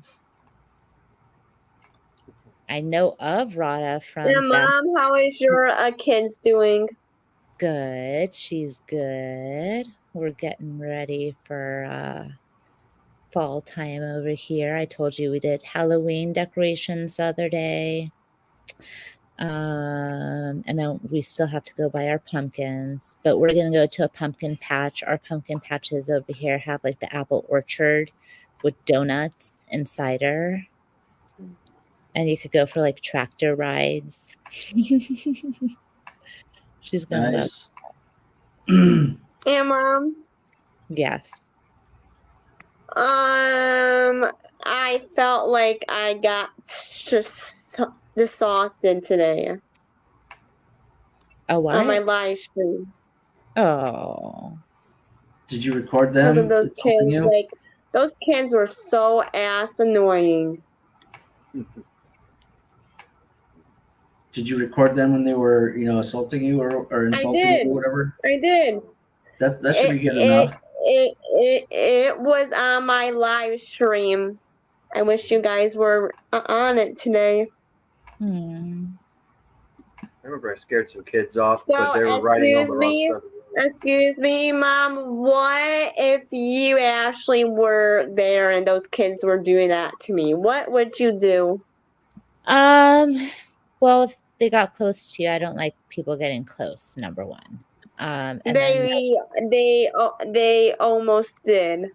I know of Rada from
Yeah, Mom, how is your kids doing?
Good. She's good. We're getting ready for fall time over here. I told you we did Halloween decorations the other day. And then we still have to go buy our pumpkins, but we're going to go to a pumpkin patch. Our pumpkin patches over here have like the apple orchard with donuts and cider. And you could go for like tractor rides. She's going to love
Nice.
Yeah, Mom.
Yes.
I felt like I got assaulted today
Oh, what?
on my live stream
Oh.
Did you record
because
them?
of those
insulting
kids.
you?
Like those kids were so ass annoying.
Did you record them when they were, assaulting you or insulting
did.
you or whatever?
I did.
That should be good enough.
It was on my live stream. I wish you guys were on it today.
I remember I scared some kids off, but
So,
they were riding on the wrong
excuse
side of the road.
Excuse me, Mom. What if you actually were there and those kids were doing that to me? What would you do?
Well, if they got close to you, I don't like people getting close, number one. And
They almost did.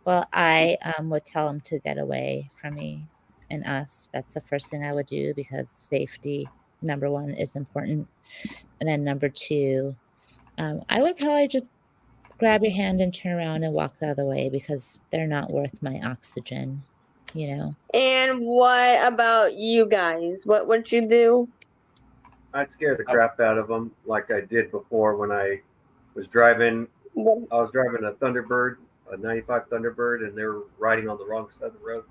Well, I would tell them to get away from me and us. That's the first thing I would do because safety, number one, is important. And then number two, I would probably just grab your hand and turn around and walk the other way because they're not worth my oxygen,
And what about you guys? What would you do?
I'd scare the crap out of them like I did before when I was driving. I was driving a Thunderbird, a 95 Thunderbird, and they were riding on the wrong side of the road.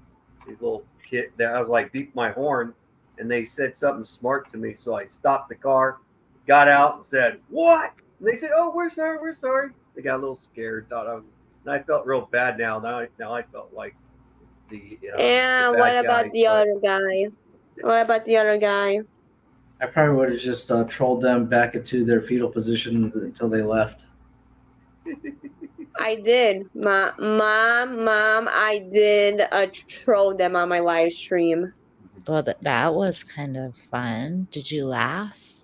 These little kids, I was like, beep my horn, and they said something smart to me. So I stopped the car, got out, and said, "What?" And they said, "Oh, we're sorry." They got a little scared. And I felt real bad now. Now I felt like the
what about the other guy? What about the other guy?
I probably would have just trolled them back into their fetal position until they left.
I did, Mom. I did troll them on my live stream.
Well, that was kind of fun. Did you laugh?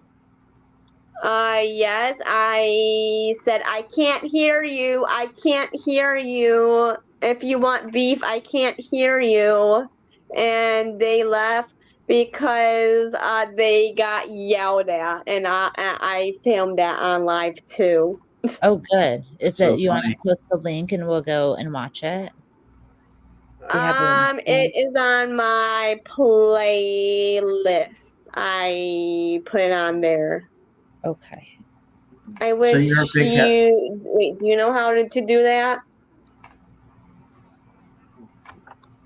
Yes, I said, I can't hear you. I can't hear you. If you want beef, I can't hear you. And they left because they got yelled at, and I filmed that on live too.
Oh, good. Is
So
it you want
funny.
to post the link and we'll go and watch it? Do you have a link?
It is on my playlist. I put it on there.
Okay.
I wish
you're a big
you. Wait, do you know how to do that?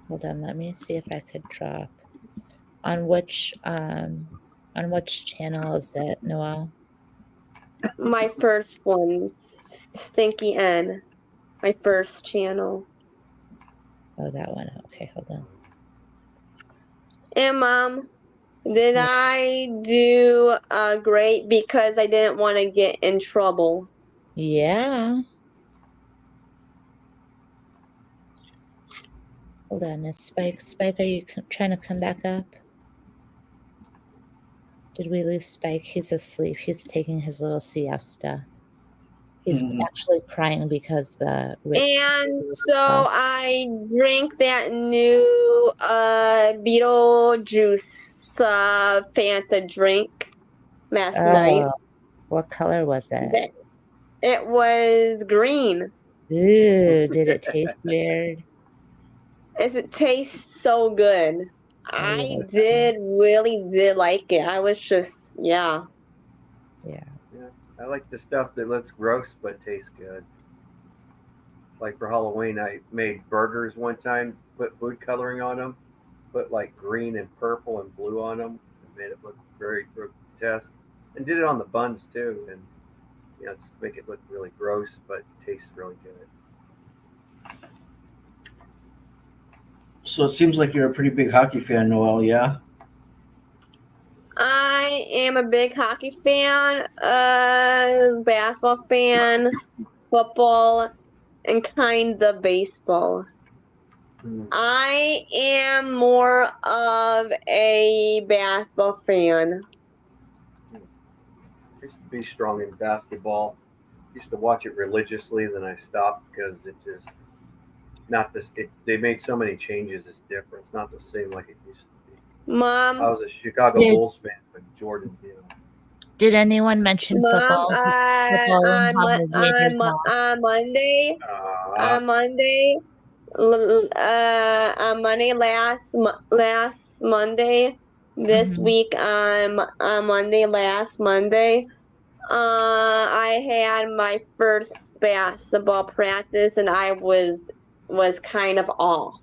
Hold on. Let me see if I could drop on which channel is it, Noel?
My first one, Stinky N. My first channel.
Oh, that one. Okay, hold on.
And Mom, did I do great because I didn't want to get in trouble?
Yeah. Hold on. Is Spike? Spike, are you trying to come back up? Did we lose Spike? He's asleep. He's taking his little siesta. He's actually crying because the
And so I drank that new Beetlejuice Fanta drink last night.
What color was it?
It was green.
Ooh, did it taste weird?
It tastes so good. I really did like it. I was just, yeah.
I like the stuff that looks gross but tastes good. Like for Halloween, I made burgers one time, put food coloring on them, put like green and purple and blue on them, and made it look very grotesque, and did it on the buns too, and just to make it look really gross but tastes really good.
So it seems like you're a pretty big hockey fan, Noel, yeah?
I am a big hockey fan, basketball fan, football, and kind of baseball. I am more of a basketball fan.
I used to be strong in basketball. Used to watch it religiously, then I stopped because it just not this. They made so many changes. It's different. It's not the same like it used to be.
Mom,
I was a Chicago Bulls fan, but Jordan,
Did anyone mention football?
on Monday, last Monday, this week on Monday, last Monday, I had my first basketball practice, and I was kind of off,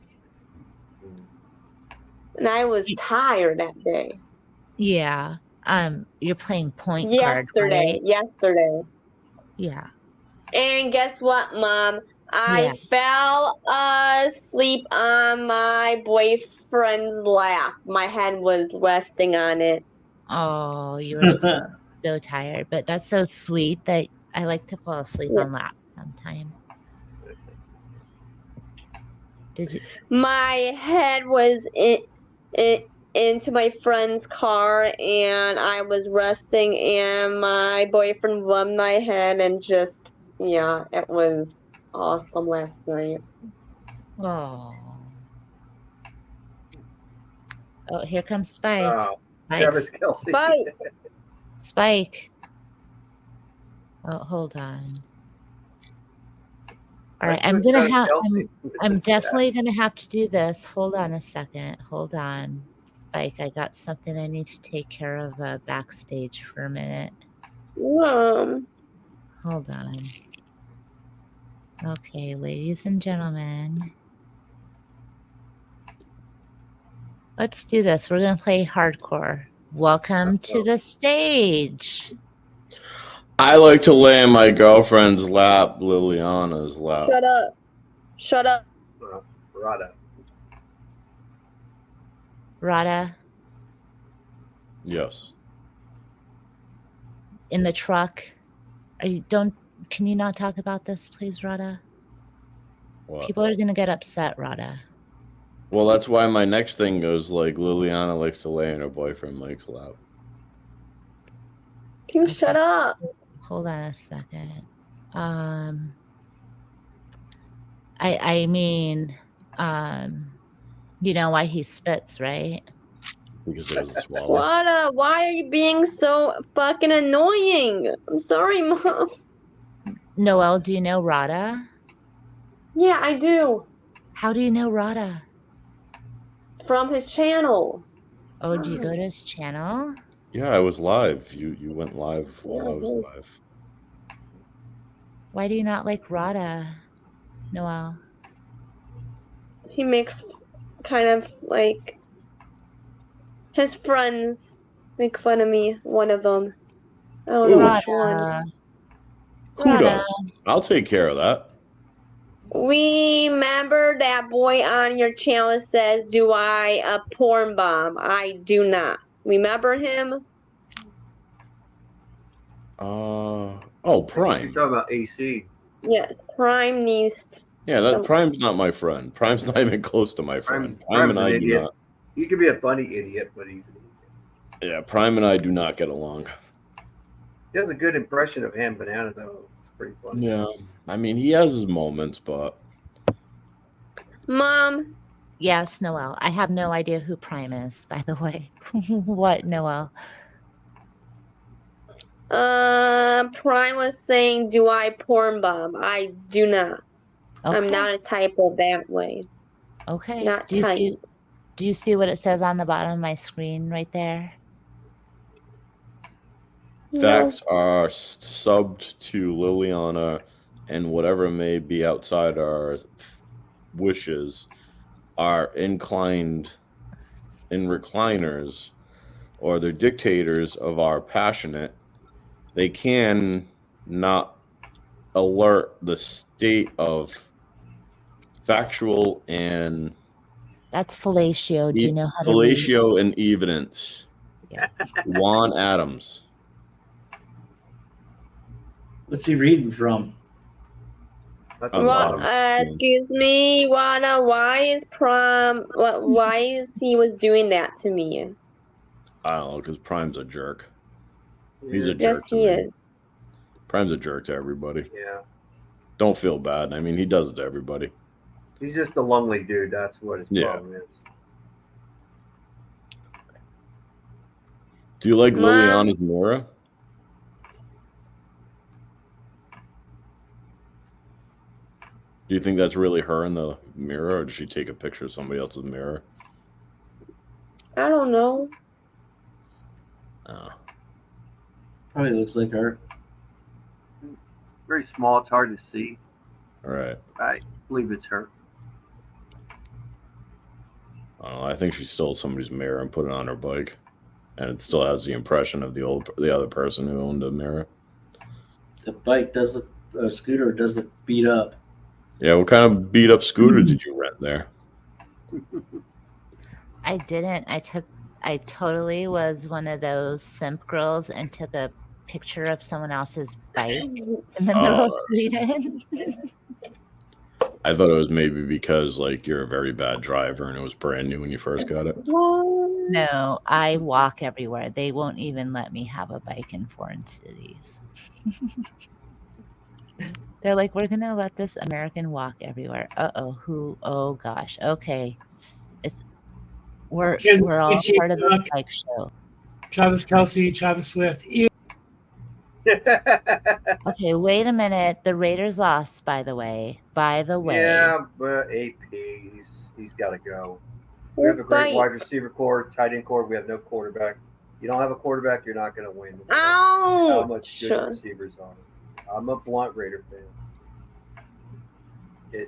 and I was tired that day.
Yeah. You're playing point guard,
Yesterday.
Yeah.
And guess what, Mom? I fell asleep on my boyfriend's lap. My head was resting on it.
Oh, you were so tired, but that's so sweet that I like to fall asleep on laps sometime. Did you?
My head was into my friend's car, and I was resting, and my boyfriend rubbed my head, and just, it was awesome last night.
Oh, here comes Spike.
Travis Kelce.
Spike. Oh, hold on. All right, I'm definitely gonna have to do this. Hold on a second. Hold on. Spike, I got something I need to take care of backstage for a minute. Hold on. Okay, ladies and gentlemen. Let's do this. We're going to play hardcore. Welcome to the stage.
I like to lay in my girlfriend's lap, Liliana's lap.
Shut up.
Rada.
Yes.
In the truck. Can you not talk about this, please, Rada?
What?
People are going to get upset, Rada.
Well, that's why my next thing goes like Liliana likes to lay in her boyfriend Mike's lap.
Can you shut up?
Hold on a second. I mean, you know why he spits, right?
because it was a swallow.
Wada, why are you being so fucking annoying? I'm sorry, Mom.
Noel, do you know Rada?
Yeah, I do.
How do you know Rada?
From his channel.
Oh, did you go to his channel?
Yeah, I was live. You went live while I was live.
Why do you not like Rada, Noel?
He makes kind of like his friends make fun of me. One of them. I don't know which one.
Rada.
Who
Rada.
does? I'll take care of that.
We remember that boy on your channel says, "Do I a porn bomb?" I do not. Remember him?
Oh,
You're
Prime.
talking about AC.
Yes, Prime needs.
Yeah,
some-
Prime's not my friend. Prime's not even close to my friend. Prime
Prime's
and
an
I do
idiot.
not.
He could be a funny idiot, but he's an idiot.
Yeah, Prime and I do not get along.
He has a good impression of Ham Banana, though. It's pretty funny.
Yeah, I mean he has his moments, but
Mom,
Yes, Noel. I have no idea who Prime is, by the way. What, Noel?
Prime was saying, "Do I porn bomb?" I do not. I'm
Okay.
not a type of that way.
Okay.
Not
Do you
type.
see what it says on the bottom of my screen right there?
facts are subbed to Liliana, and whatever may be outside our wishes are inclined in recliners, or they're dictators of our passionate. They can not alert the state of factual and
That's fellatio. Do you know how to read?
fellatio and evidence.
Yeah.
Juan Adams.
What's he reading from?
That's
On
a
the
lot
bottom.
of
Excuse me, Wana. Why is Prime? Why is he was doing that to me?
I don't know, because Prime's a jerk. He's a
Yeah.
Yes,
jerk to
he
me.
is.
Prime's a jerk to everybody.
Yeah.
Don't feel bad. I mean, he does it to everybody.
He's just a lonely dude. That's what his
Yeah.
problem is.
Do you like
Mom.
Liliana's mirror? Do you think that's really her in the mirror, or did she take a picture of somebody else's mirror?
I don't know.
Oh.
Probably looks like her.
Very small. It's hard to see.
All right.
I believe it's her.
I don't know. I think she stole somebody's mirror and put it on her bike, and it still has the impression of the other person who owned the mirror.
The bike does look, scooter does look beat up.
Yeah. What kind of beat up scooter did you rent there?
I didn't. I totally was one of those simp girls and took a picture of someone else's bike in the middle of Sweden.
I thought it was maybe because like you're a very bad driver and it was brand new when you first got it.
No, I walk everywhere. They won't even let me have a bike in foreign cities. They're like, we're gonna let this American walk everywhere. Oh gosh. Okay. We're
Kansas
all
City
part of this
Chiefs,
bike show.
Travis Kelsey, Travis Swift.
Okay, wait a minute. The Raiders lost, by the way.
Yeah, but AP, he's got to go. We have a great wide receiver core, tight end core. We have no quarterback. You don't have a quarterback, you're not going to win. How much good receivers are. I'm a blunt Raider fan.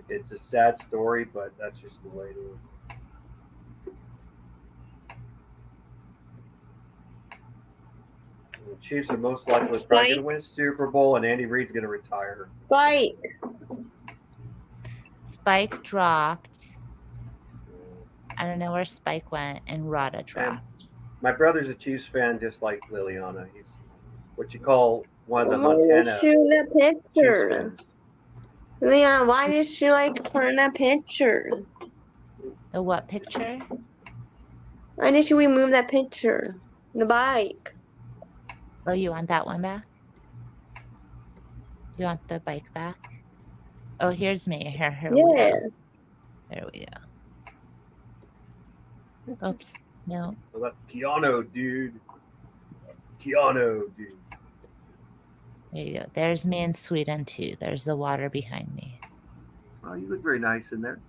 It's a sad story, but that's just the way it is. The Chiefs are most likely probably going to win Super Bowl, and Andy Reid's going to retire.
Spike dropped. I don't know where Spike went, and Rada dropped.
My brother's a Chiefs fan, just like Liliana. He's what you call one of the
Why
Montana
did shoot a
Chiefs
picture?
fans.
Leon, why did she like put in a picture?
The what picture?
Why did she remove that picture? The bike.
Oh, you want that one back? You want the bike back? Oh, here's me. Here we
Yeah.
go. There we go. Oops. No.
Oh, that's Keanu, dude. Keanu, dude.
There you go. There's me in Sweden too. There's the water behind me.
Oh, you look very nice in there.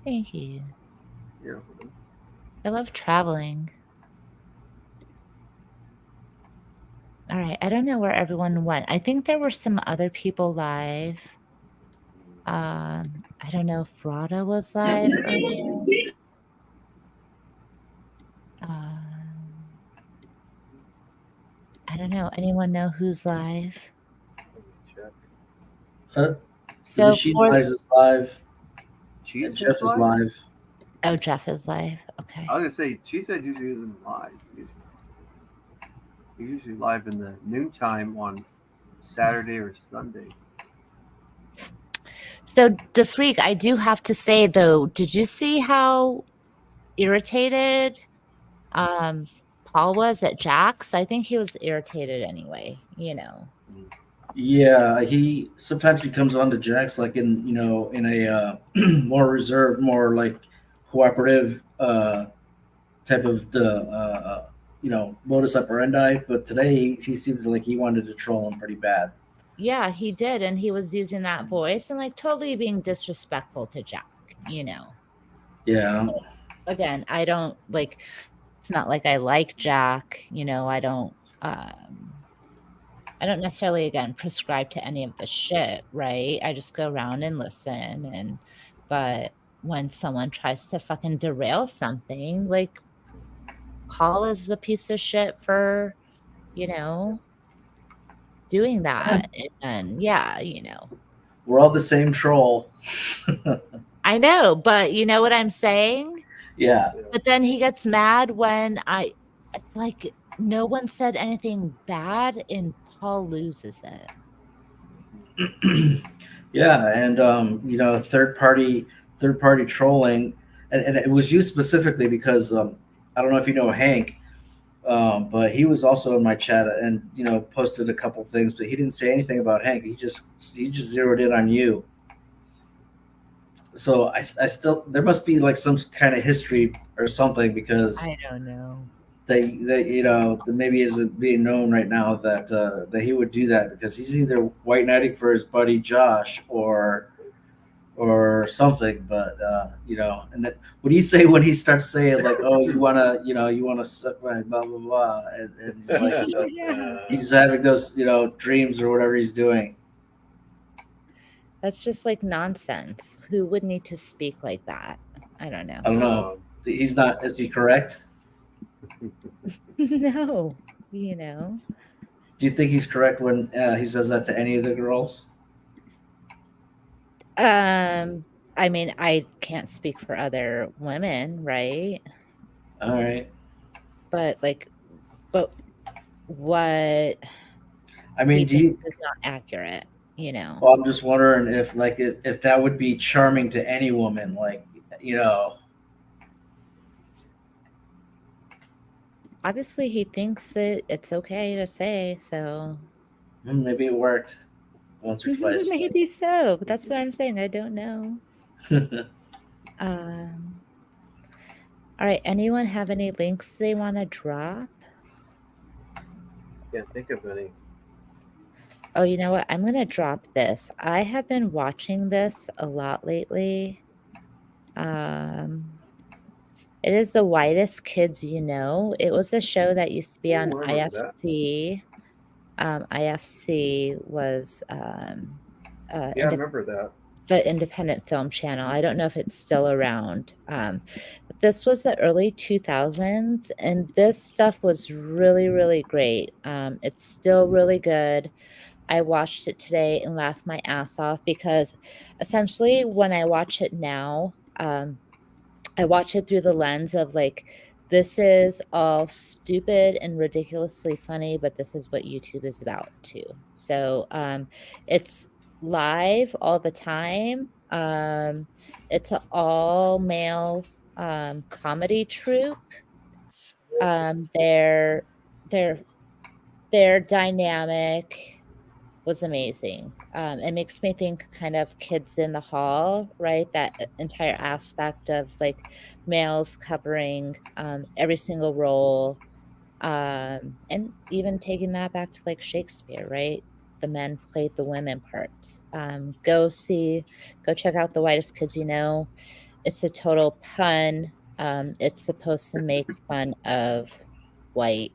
Thank you.
Yeah.
I love traveling. All right. I don't know where everyone went. I think there were some other people live. I don't know if Rada was live earlier. I don't know. Anyone know who's live? So
She
for
is live.
Cheese
Jeff is live.
Oh, Jeff is live. Okay.
I was gonna say she said usually isn't live. He's usually live in the noontime on Saturday or Sunday.
So the freak, I do have to say though, did you see how irritated Paul was at Jax? I think he was irritated anyway, you know.
Yeah, he sometimes comes on to Jax like in in a more reserved, more like cooperative type of the modus operandi. But today he seemed like he wanted to troll him pretty bad.
Yeah, he did, and he was using that voice and like totally being disrespectful to Jack, you know.
Yeah.
Again, I don't like. It's not like I like Jack, you know. I don't necessarily again prescribe to any of the shit, right? I just go around and listen, but when someone tries to fucking derail something, like Paul is the piece of shit for, you know, doing that. And yeah, you know.
We're all the same troll.
I know, but you know what I'm saying?
Yeah.
But then he gets mad when it's like no one said anything bad and Paul loses it.
Yeah, and third party trolling, and it was used specifically because I don't know if you know Hank, but he was also in my chat and posted a couple things, but he didn't say anything about Hank. He just zeroed in on you. So I still, there must be like some kind of history or something, because
I don't know.
That maybe isn't being known right now that he would do that, because he's either white knighting for his buddy Josh or something. But and then what do you say when he starts saying like, oh, you wanna suck my blah blah blah, and he's like he's having those dreams or whatever he's doing.
That's just like nonsense. Who would need to speak like that? I don't know.
I don't know. He's not. Is he correct?
No, you know.
Do you think he's correct when he says that to any of the girls?
I mean, I can't speak for other women, right?
All right.
But what
I mean, do you
is not accurate, you know.
Well, I'm just wondering if if that would be charming to any woman, like
Obviously, he thinks it's okay to say, so
maybe it worked once or twice.
Maybe so. But that's what I'm saying. I don't know. All right. Anyone have any links they want to drop?
Can't think of any.
Oh, you know what? I'm going to drop this. I have been watching this a lot lately. It is The Whitest Kids You Know. It was a show that used to be on IFC. IFC was
I remember that.
The independent film channel. I don't know if it's still around. But this was the early 2000s, and this stuff was really, really great. It's still really good. I watched it today and laughed my ass off, because essentially when I watch it now, I watch it through the lens of like, this is all stupid and ridiculously funny, but this is what YouTube is about too. So it's live all the time. It's an all male comedy troupe. They're dynamic. was amazing. It makes me think kind of Kids in the Hall, right? That entire aspect of like males covering every single role, and even taking that back to like Shakespeare, right? The men played the women parts. Go check out The Whitest Kids You Know. It's a total pun. It's supposed to make fun of white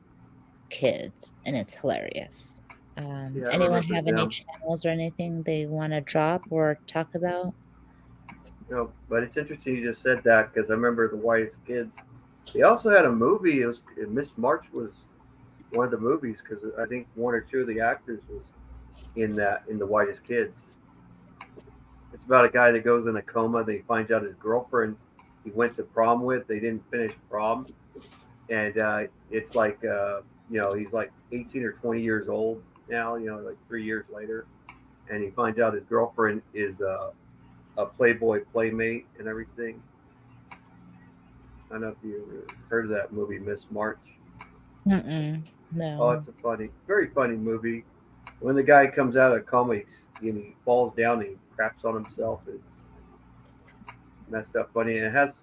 kids, and it's hilarious.
Yeah, I
Anyone
remember
have any
them.
channels or anything they want to drop or talk about?
No, but it's interesting you just said that because I remember The Whitest Kids. They also had a movie. It was Miss March was one of the movies because I think one or two of the actors was in The Whitest Kids. It's about a guy that goes in a coma. They finds out his girlfriend he went to prom with. They didn't finish prom, and it's like he's like 18 or 20 years old now. Like 3 years later, and he finds out his girlfriend is a Playboy playmate and everything. I don't know if you heard of that movie, Miss March.
Mm-mm,
Oh,
no.
it's a very funny movie. When the guy comes out of a coma, he falls down and he craps on himself. It's messed up funny. And it has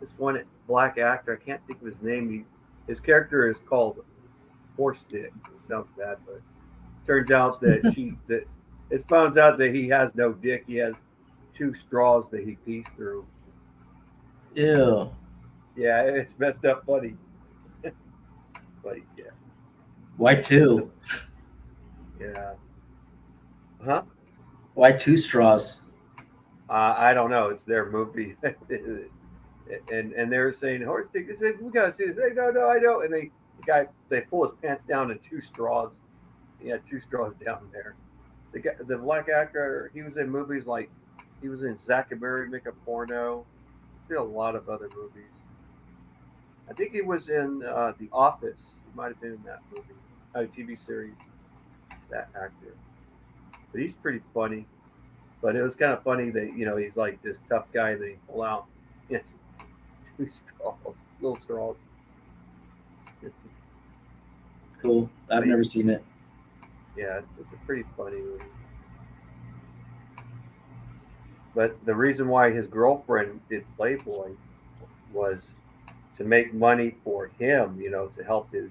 this one black actor. I can't think of his name. His character is called Horse Dick. It sounds bad, but it turns out that it's found out that he has no dick. He has 2 straws that he pees through.
Ew.
Yeah, it's messed up funny. But yeah.
Why two?
Yeah. Huh?
Why 2 straws?
I don't know. It's their movie. and they're saying horse dick. They said we gotta see this. Hey, no, I don't. And they pull his pants down and 2 straws. He had 2 straws down there. The black actor, he was in movies like he was in Zack and Mary Make a Porno. Did a lot of other movies. I think he was in The Office. He might have been in that movie, TV series. That actor, but he's pretty funny. But it was kind of funny that he's like this tough guy that he pull out 2 straws, little straws.
Cool. I've never seen it.
Yeah, it's a pretty funny movie. But the reason why his girlfriend did Playboy was to make money for him, to help his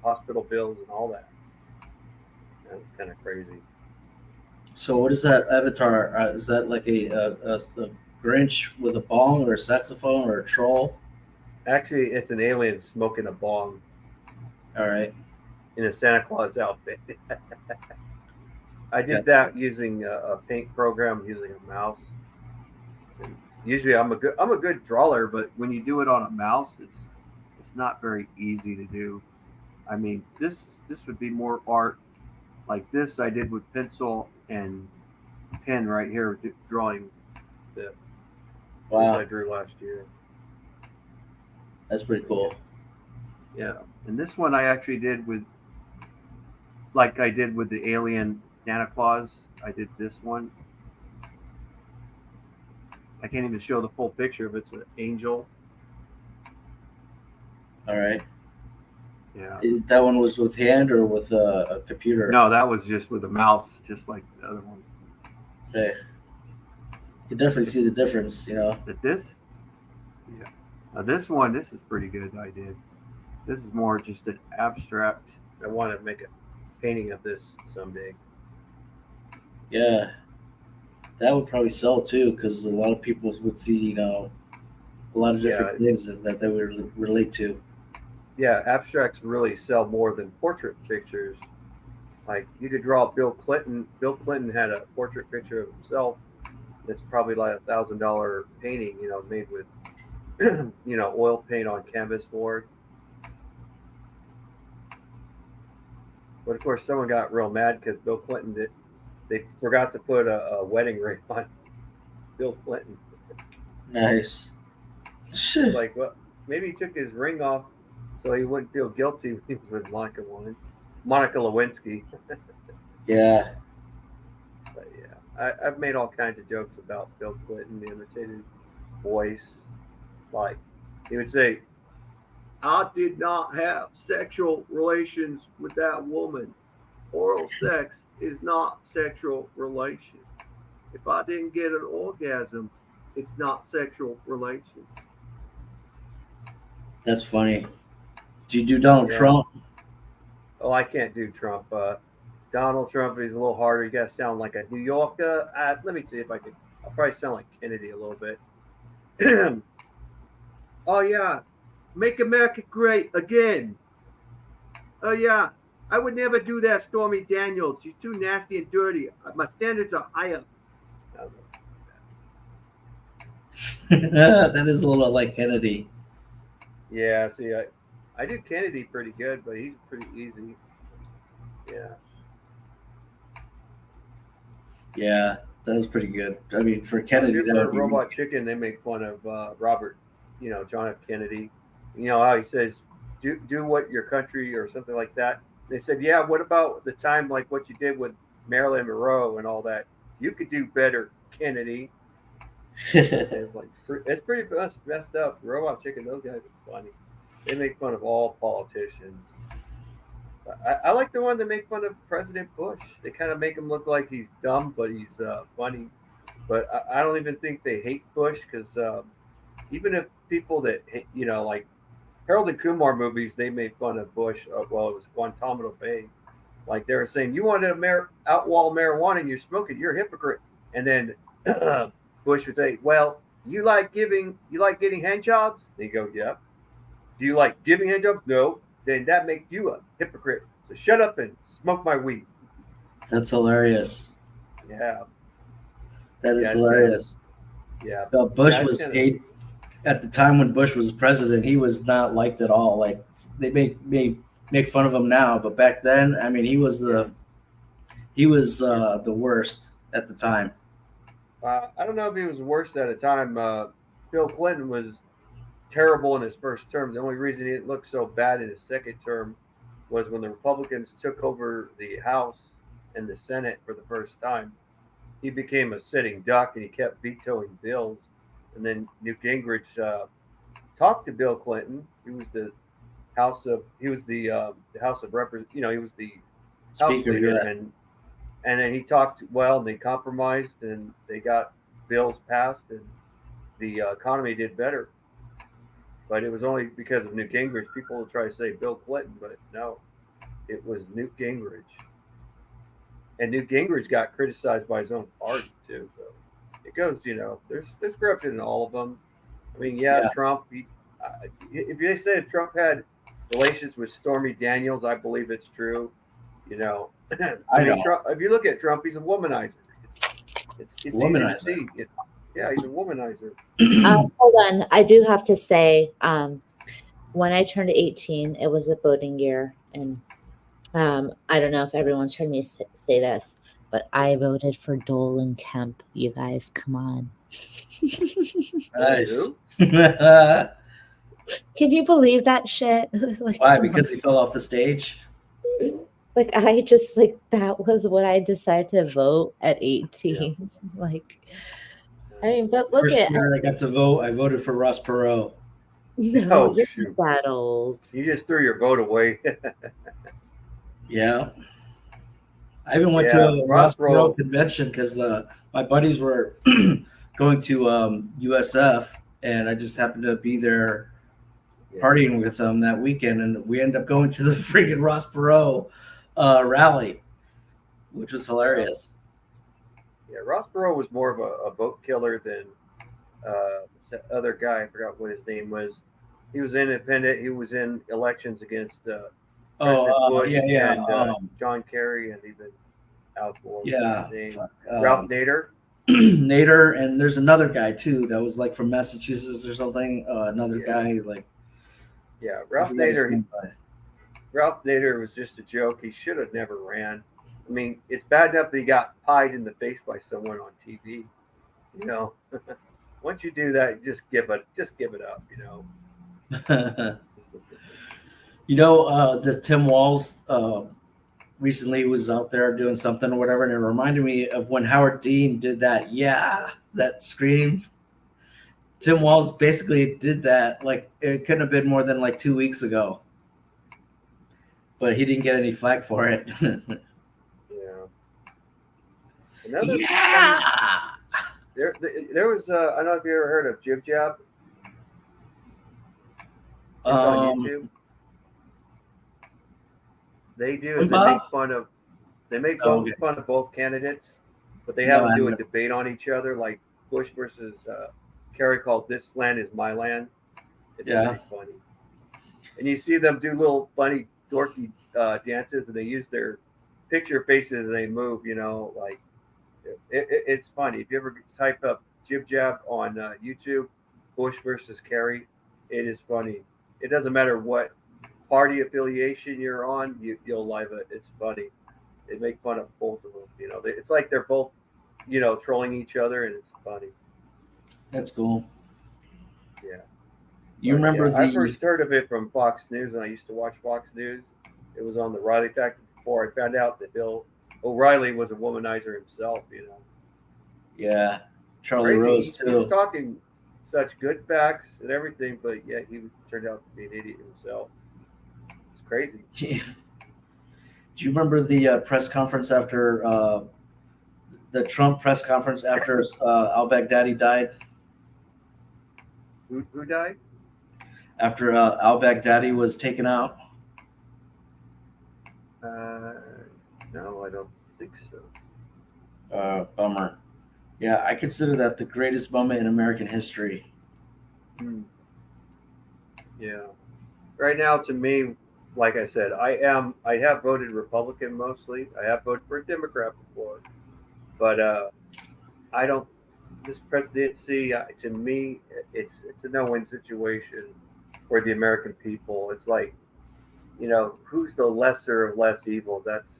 hospital bills and all that. That was kind of crazy.
So what is that avatar? Is that like a Grinch with a bong or a saxophone or a troll?
Actually, it's an alien smoking a bong.
All right.
In a Santa Claus outfit. I did that using a paint program, using a mouse. And usually, I'm a good drawer, but when you do it on a mouse, it's not very easy to do. I mean, this would be more art. Like this, I did with pencil and pen right here, drawing the I drew last year.
That's pretty cool.
Yeah, and this one I actually did with, like I did with the alien Santa Claus. I did this one. I can't even show the full picture, but it's an angel.
All right.
Yeah.
That one was with hand or with a computer?
No, that was just with a mouse, just like the other one.
Okay. You definitely see the difference,
But this? Yeah. Now this one, this is pretty good. I did. This is more just an abstract. I want to make a painting of this someday.
Yeah. That would probably sell too, because a lot of people would see, a lot of different things that they would relate to.
Yeah, abstracts really sell more than portrait pictures. Like you could draw Bill Clinton. Bill Clinton had a portrait picture of himself. That's probably like $1,000 painting, made with, oil paint on canvas board. But of course, someone got real mad because Bill Clinton they forgot to put a wedding ring on Bill Clinton.
Nice.
Like, well, maybe he took his ring off so he wouldn't feel guilty when he was with Monica Lewinsky.
Yeah.
But yeah, I've made all kinds of jokes about Bill Clinton, imitated his voice. Like, he would say, "I did not have sexual relations with that woman," oral sex is not sexual relation. If I didn't get an orgasm, it's not sexual relation.
That's funny. Do you do Donald
Yeah.
Trump?
Oh, I can't do Trump. Donald Trump is a little harder. You got to sound like a New Yorker. Let me see if I can. I'll probably sound like Kennedy a little bit. Oh, yeah. Make America great again. Oh, yeah. I would never do that, Stormy Daniels. She's too nasty and dirty. My standards are higher.
That is a little like Kennedy.
Yeah, see, I did Kennedy pretty good, but he's pretty easy. Yeah.
Yeah, that was pretty good. I mean, for Kennedy, that would be
Robot Chicken, they make fun of Robert, John F. Kennedy. You know how he says, do what your country or something like that. They said, yeah, what about the time like what you did with Marilyn Monroe and all that? You could do better, Kennedy. It's like, it's pretty messed up. Robot Chicken, those guys are funny. They make fun of all politicians. I like the one that make fun of President Bush. They kind of make him look like he's dumb, but he's funny. But I don't even think they hate Bush because even if people that like Harold and Kumar movies, they made fun of Bush. Well, it was Guantanamo Bay. Like they were saying, you want to outlaw marijuana and you're smoking, you're a hypocrite. And then Bush would say, well, you like getting hand jobs? They go, yeah. Do you like giving hand jobs? No. Then that makes you a hypocrite. So shut up and smoke my weed.
That's hilarious.
Yeah.
That is hilarious.
Yeah.
Bush was at the time when Bush was president, he was not liked at all. Like they make fun of him now, but back then, I mean, he was the worst at the time.
I don't know if he was the worst at the time. Bill Clinton was terrible in his first term. The only reason he didn't look so bad in his second term was when the Republicans took over the House and the Senate for the first time. He became a sitting duck and he kept vetoing bills. And then Newt Gingrich talked to Bill Clinton. He was the House of Representatives. He was the House
Speaker,
leader,
yeah.
and then he talked well, and they compromised, and they got bills passed, and the economy did better. But it was only because of Newt Gingrich. People will try to say Bill Clinton, but no, it was Newt Gingrich. And Newt Gingrich got criticized by his own party too. So it goes, there's corruption in all of them. I mean, yeah. Trump. If they said Trump had relations with Stormy Daniels, I believe it's true. I know. Trump, if you look at Trump, he's a womanizer. It's
Womanizer.
easy to see. Yeah, he's a womanizer.
Hold on. I do have to say, when I turned 18, it was a voting year. And I don't know if everyone's heard me say this, but I voted for Dolan Kemp. You guys, come on.
Nice.
Can you believe that shit?
Why? Because he fell off the stage?
I just that was what I decided to vote at 18. Yeah. I mean, but look
First
at
year I got to vote. I voted for Ross Perot.
No, you're not that old.
You just threw your vote away.
Yeah. I even went to a Ross Perot convention because my buddies were going to USF, and I just happened to be there partying with them that weekend, and we ended up going to the freaking Ross Perot rally, which was hilarious.
Yeah, Ross Perot was more of a vote killer than that other guy. I forgot what his name was. He was independent. He was in elections against President Bush and John Kerry and even Al Gore. Ralph Nader.
Nader, and there's another guy too that was from Massachusetts or something. Another guy
Yeah, Ralph Nader. Ralph Nader was just a joke. He should have never ran. I mean, it's bad enough that he got pied in the face by someone on TV. Once you do that, just give it up.
The Tim Walz recently was out there doing something or whatever, and it reminded me of when Howard Dean did that. Yeah, that scream. Tim Walz basically did that. It couldn't have been more than 2 weeks ago, but he didn't get any flack for it.
Another
Yeah.
there was I don't know if you ever heard of Jib Jab. It's on YouTube. They do is they
Bob?
make fun of
Oh, okay.
fun of both candidates, but they
No,
have them
I
do a
haven't.
debate on each other, like Bush versus Kerry, called "This Land Is My Land." It's
Yeah.
pretty funny, and you see them do little funny, dorky dances, and they use their picture faces as they move. You know, like it's funny. If you ever type up Jib Jab on YouTube, Bush versus Kerry, it is funny. It doesn't matter what party affiliation you're on, you'll love it. It's funny. They make fun of both of them. You know, it's like they're both, you know, trolling each other, and it's funny.
That's cool.
Yeah.
You
But,
remember
I
the?
first heard of it from Fox News, and I used to watch Fox News. It was on the Riley Factor before I found out that Bill O'Reilly was a womanizer himself. You know,
Yeah, Charlie
crazy.
Rose
He was
too.
talking such good facts and everything, but yet he turned out to be an idiot himself. It's crazy.
Yeah. Do you remember the press conference after the Trump press conference after Al Baghdadi died?
Who died?
After Al Baghdadi was taken out?
No, I don't think so.
Bummer. Yeah, I consider that the greatest moment in American history.
Yeah. Right now, to me, like I said, I have voted Republican mostly. I have voted for a Democrat before, but I don't. This presidency, to me, it's a no-win situation for the American people. It's like, you know, who's the lesser of less evil? It's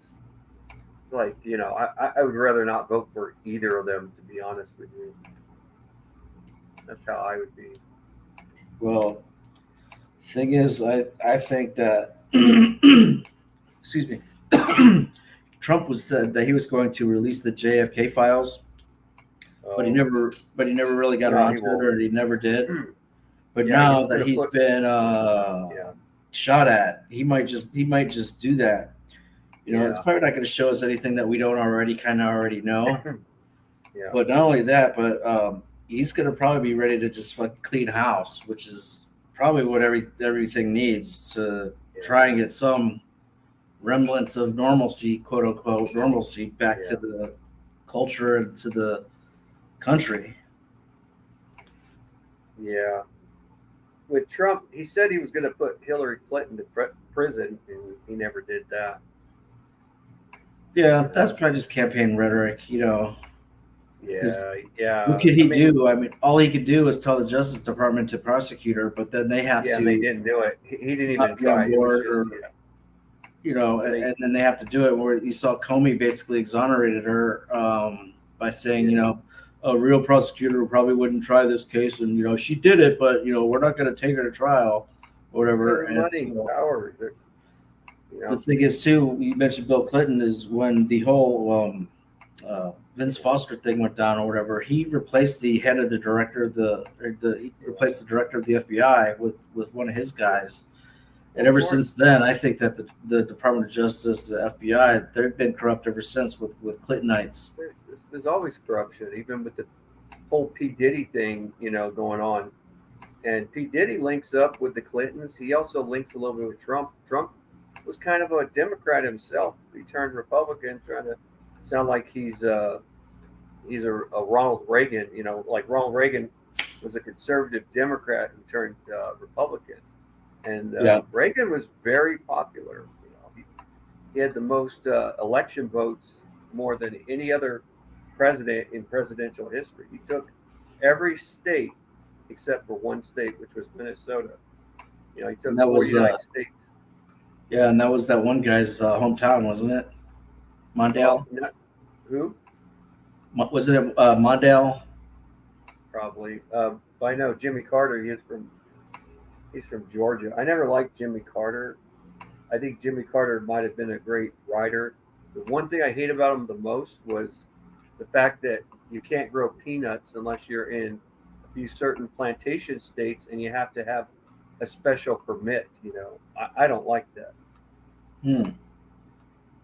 like, you know, I would rather not vote for either of them, to be honest with you. That's how I would be.
Well, thing is, I think that excuse me, Trump was said that he was going to release the JFK files, but he never really got
No,
around
he
to it,
won't.
or he never did. But
Yeah,
now
he's
that
gonna
he's
put-
been
Yeah.
shot at, he might just do that. You know, it's
Yeah.
probably not going to show us anything that we don't already know.
Yeah.
But not only that, but he's going to probably be ready to just fucking clean house, which is probably what everything needs to try and get some remnants of normalcy, quote unquote normalcy, back to the culture and to the country.
Yeah. With Trump, he said he was going to put Hillary Clinton to prison, and he never did that.
Yeah, that's probably just campaign rhetoric, you know.
Yeah.
What could he do? I mean, all he could do was tell the Justice Department to prosecute her, but then they have
Yeah,
to.
they didn't do it. He didn't
not
even
be on
try. It was
board
just,
or- you know, and then they have to do it. Where you saw Comey basically exonerated her by saying, you know, a real prosecutor probably wouldn't try this case, and you know she did it, but you know we're not going to take her to trial, or whatever. And
money,
so-
power. You know,
the thing is, too, you mentioned Bill Clinton is when the whole Vince Foster thing went down or whatever. He replaced the head of the director, he replaced the director of the FBI with one of his guys. And ever since then, I think that the Department of Justice, the FBI, they've been corrupt ever since with Clintonites.
there's always corruption, even with the whole P. Diddy thing, you know, going on. And P. Diddy links up with the Clintons. He also links a little bit with Trump. Trump was kind of a Democrat himself. He turned Republican, trying to sound like he's a Ronald Reagan. You know, like Ronald Reagan was a conservative Democrat who turned Republican. And Reagan was very popular. You know, he had the most election votes, more than any other president in presidential history. He took every state except for one state, which was Minnesota. You know, he took 49 states.
Yeah, and that was that one guy's hometown, wasn't it? Mondale?
Who?
Was it Mondale?
Probably. But I know Jimmy Carter. He's from Georgia. I never liked Jimmy Carter. I think Jimmy Carter might have been a great writer. The one thing I hate about him the most was the fact that you can't grow peanuts unless you're in a few certain plantation states, and you have to have a special permit. You know, I don't like that.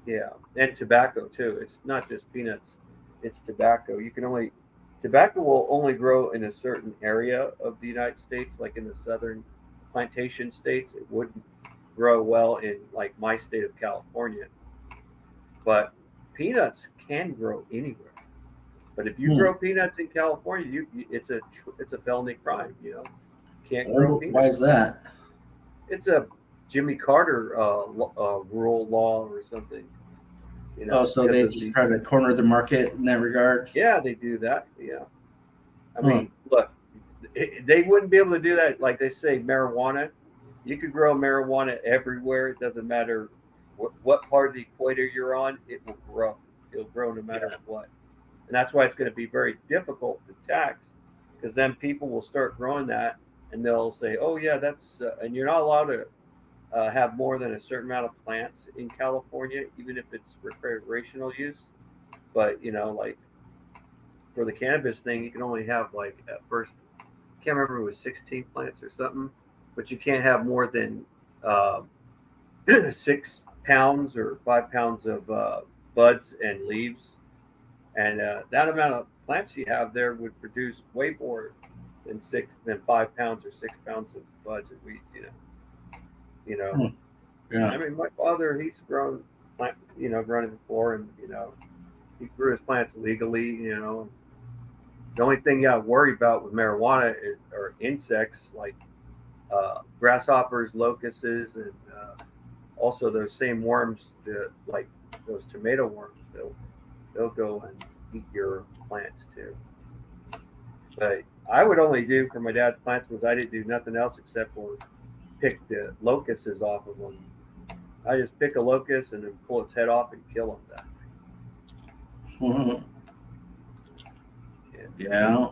Yeah, and tobacco too. It's not just peanuts. it's tobacco. Tobacco will only grow in a certain area of the United States, like in the southern plantation states. It wouldn't grow well in like my state of California. But peanuts can grow anywhere. But if you grow peanuts in California, it's a felony crime. You know, can't grow peanuts.
Why is that?
It's a Jimmy Carter rural law or something. You know,
So they just try to corner the market in that regard.
Yeah, they do that. Yeah, I mean, look, they wouldn't be able to do that. Like they say, marijuana. You could grow marijuana everywhere. It doesn't matter what part of the equator you're on. It will grow. It'll grow no matter what. And that's why it's going to be very difficult to tax, because then people will start growing that, and they'll say, "Oh yeah, that's," and you're not allowed to have more than a certain amount of plants in California, even if it's recreational use. But you know, like for the cannabis thing, you can only have like at first, I can't remember if it was 16 plants or something, but you can't have more than 6 pounds or 5 pounds of buds and leaves. And that amount of plants you have there would produce way more than 5 pounds or 6 pounds of buds and weeds. You know.
Yeah.
I mean, my father, he's grown it before, and you know, he grew his plants legally. You know, the only thing you got to worry about with marijuana are insects like grasshoppers, locusts, and also those same worms, like those tomato worms. They'll go and eat your plants too. But I would only do for my dad's plants was I didn't do nothing else except for pick the locusts off of them. I just pick a locust and then pull its head off and kill them.
Yeah.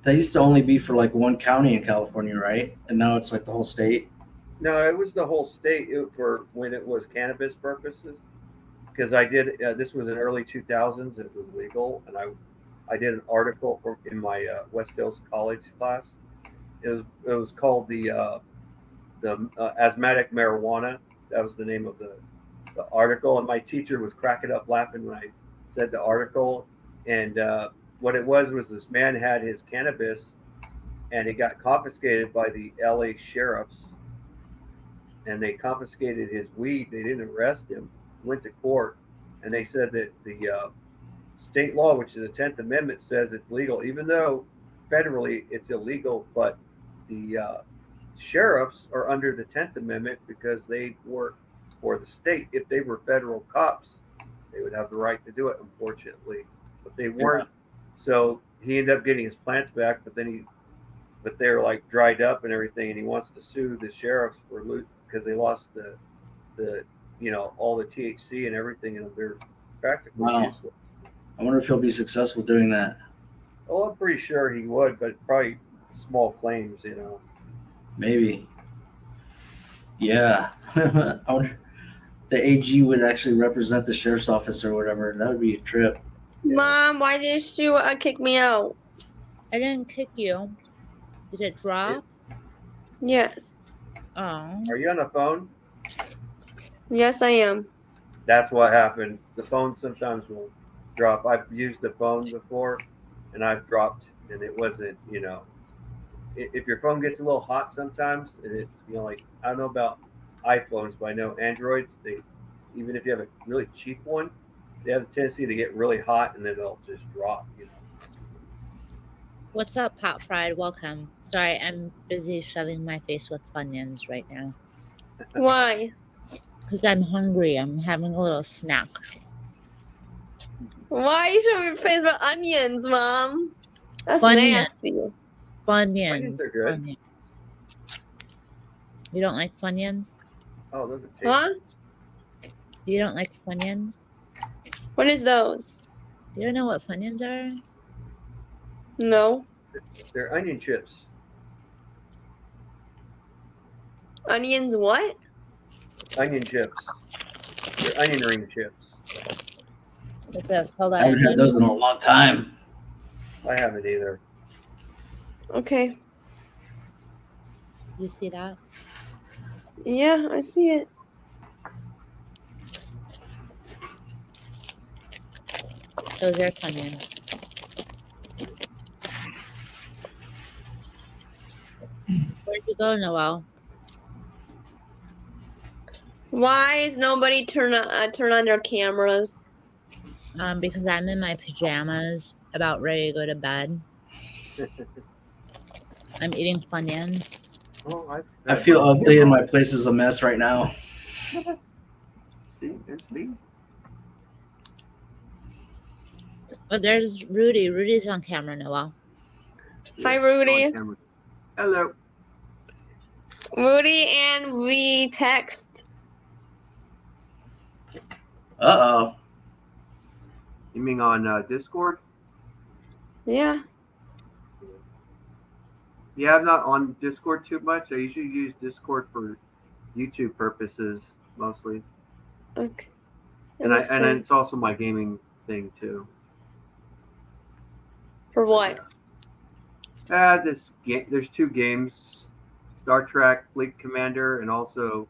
That used to only be for like one county in California, right? And now it's like the whole state.
No, it was the whole state for when it was cannabis purposes. Because I did this was in early 2000s. It was legal, and I did an article in my West Hills College class. It was called the asthmatic marijuana. That was the name of the article, and my teacher was cracking up laughing when I said the article. And what it was this man had his cannabis, and it got confiscated by the LA sheriffs, and they confiscated his weed. They didn't arrest him. Went to court, and they said that the state law, which is the 10th Amendment, says it's legal, even though federally it's illegal. But the sheriffs are under the 10th Amendment because they work for the state. If they were federal cops, they would have the right to do it, unfortunately. But they weren't. So he ended up getting his plants back, but they're like dried up and everything, and he wants to sue the sheriffs for because they lost the all the THC and everything, and they're practically useless.
I wonder if he'll be successful doing that.
Well, I'm pretty sure he would, but probably small claims,
Maybe. Yeah. I wonder the AG would actually represent the sheriff's office or whatever. That would be a trip.
Mom, why did you kick me out?
I didn't kick you. Did it drop?
Yes.
Oh.
Are you on the phone?
Yes, I am.
That's what happens. The phone sometimes will drop. I've used the phone before, and I've dropped, and it wasn't, if your phone gets a little hot sometimes, and like, I don't know about iPhones, but I know Androids, even if you have a really cheap one, they have a tendency to get really hot, and then they'll just drop,
What's up, Pot Fried? Welcome. Sorry, I'm busy shoving my face with Funyuns right now.
Why?
Because I'm hungry. I'm having a little snack.
Why are you showing your face with onions, Mom? That's
Funyuns.
nasty.
Funyuns.
are good.
Funyuns. You don't like Funyuns?
Oh, those are tasty.
Huh?
You don't like Funyuns?
What is those?
You don't know what Funyuns are?
No.
They're onion chips.
Onions what?
Onion chips. They're onion ring chips.
What's this? Hold on.
I haven't had those in a long time.
I haven't either.
Okay.
You see that?
Yeah, I see it.
Those are Funyuns. Where'd you go, Noel?
Why is nobody turn on their cameras?
Because I'm in my pajamas, about ready to go to bed. I'm eating Funyuns.
Oh,
I feel ugly and my place is a mess right now.
See, it's me.
But there's Rudy. Rudy's on camera, Noel.
Hi, Rudy.
On camera. Hello.
Rudy and we text.
Uh-oh.
You mean on Discord?
Yeah.
Yeah, I'm not on Discord too much. I usually use Discord for YouTube purposes mostly,
Okay.
and it's also my gaming thing too.
For what?
There's two games, Star Trek Fleet Commander, and also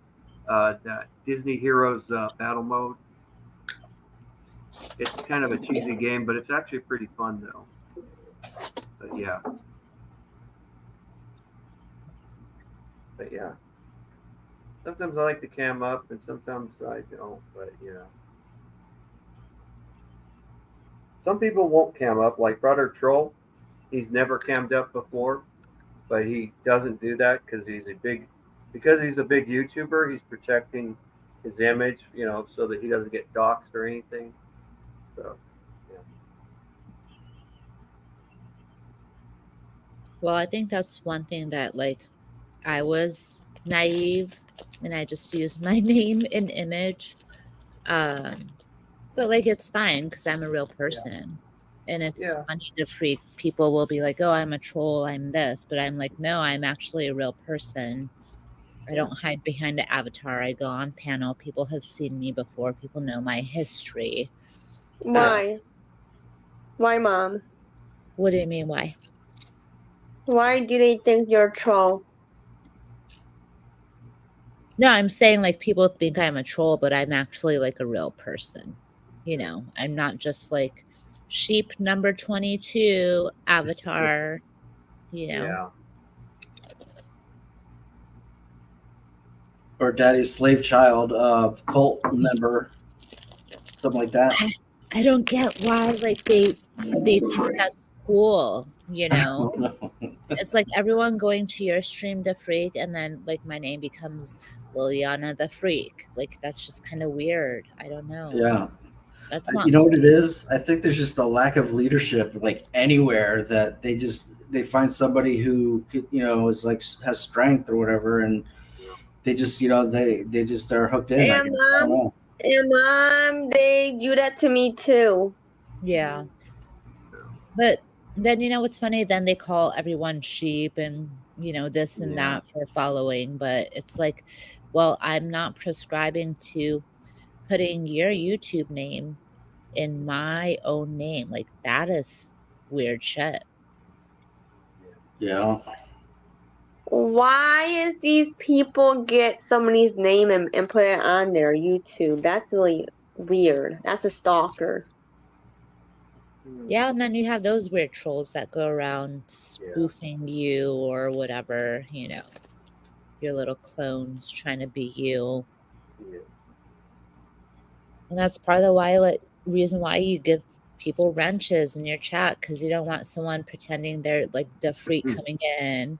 that Disney Heroes Battle Mode. It's kind of a cheesy game, but it's actually pretty fun though. But yeah. Sometimes I like to cam up, and sometimes I don't. But yeah. Some people won't cam up, like Brother Troll. He's never cammed up before, but he doesn't do that because he's a big YouTuber. He's protecting his image, so that he doesn't get doxxed or anything. So, yeah.
Well, I think that's one thing that, like, I was naive and I just used my name and image. But, like, it's fine because I'm a real person. And it's funny to freak. People will be like, oh, I'm a troll, I'm this. But I'm like, no, I'm actually a real person. I don't hide behind an avatar. I go on panel. People have seen me before. People know my history.
Why? Why, Mom?
What do you mean, why?
Why do they think you're a troll?
No, I'm saying, like, people think I'm a troll, but I'm actually, like, a real person. I'm not just, like, sheep number 22 avatar,
Yeah.
Or daddy's slave child, cult member, something like that.
I don't get why, like, they think that's cool, It's like everyone going to your stream to freak, and then, like, my name becomes Liliana the Freak. Like, that's just kind of weird. I don't know.
Yeah.
That's not.
You know what it is? I think there's just a lack of leadership, like, anywhere, that they find somebody who, is like has strength or whatever, and they just they just are hooked in.
And Mom, they do that to me too.
Yeah. But then, what's funny? Then they call everyone sheep and, this and that for following. But it's like, well, I'm not prescribing to putting your YouTube name in my own name. Like, that is weird shit.
Yeah.
Why is these people get somebody's name and put it on their YouTube? That's really weird. That's a stalker.
Yeah, and then you have those weird trolls that go around spoofing you or whatever, your little clones trying to be you.
Yeah.
And that's part of the reason why you give people wrenches in your chat, because you don't want someone pretending they're like the freak coming in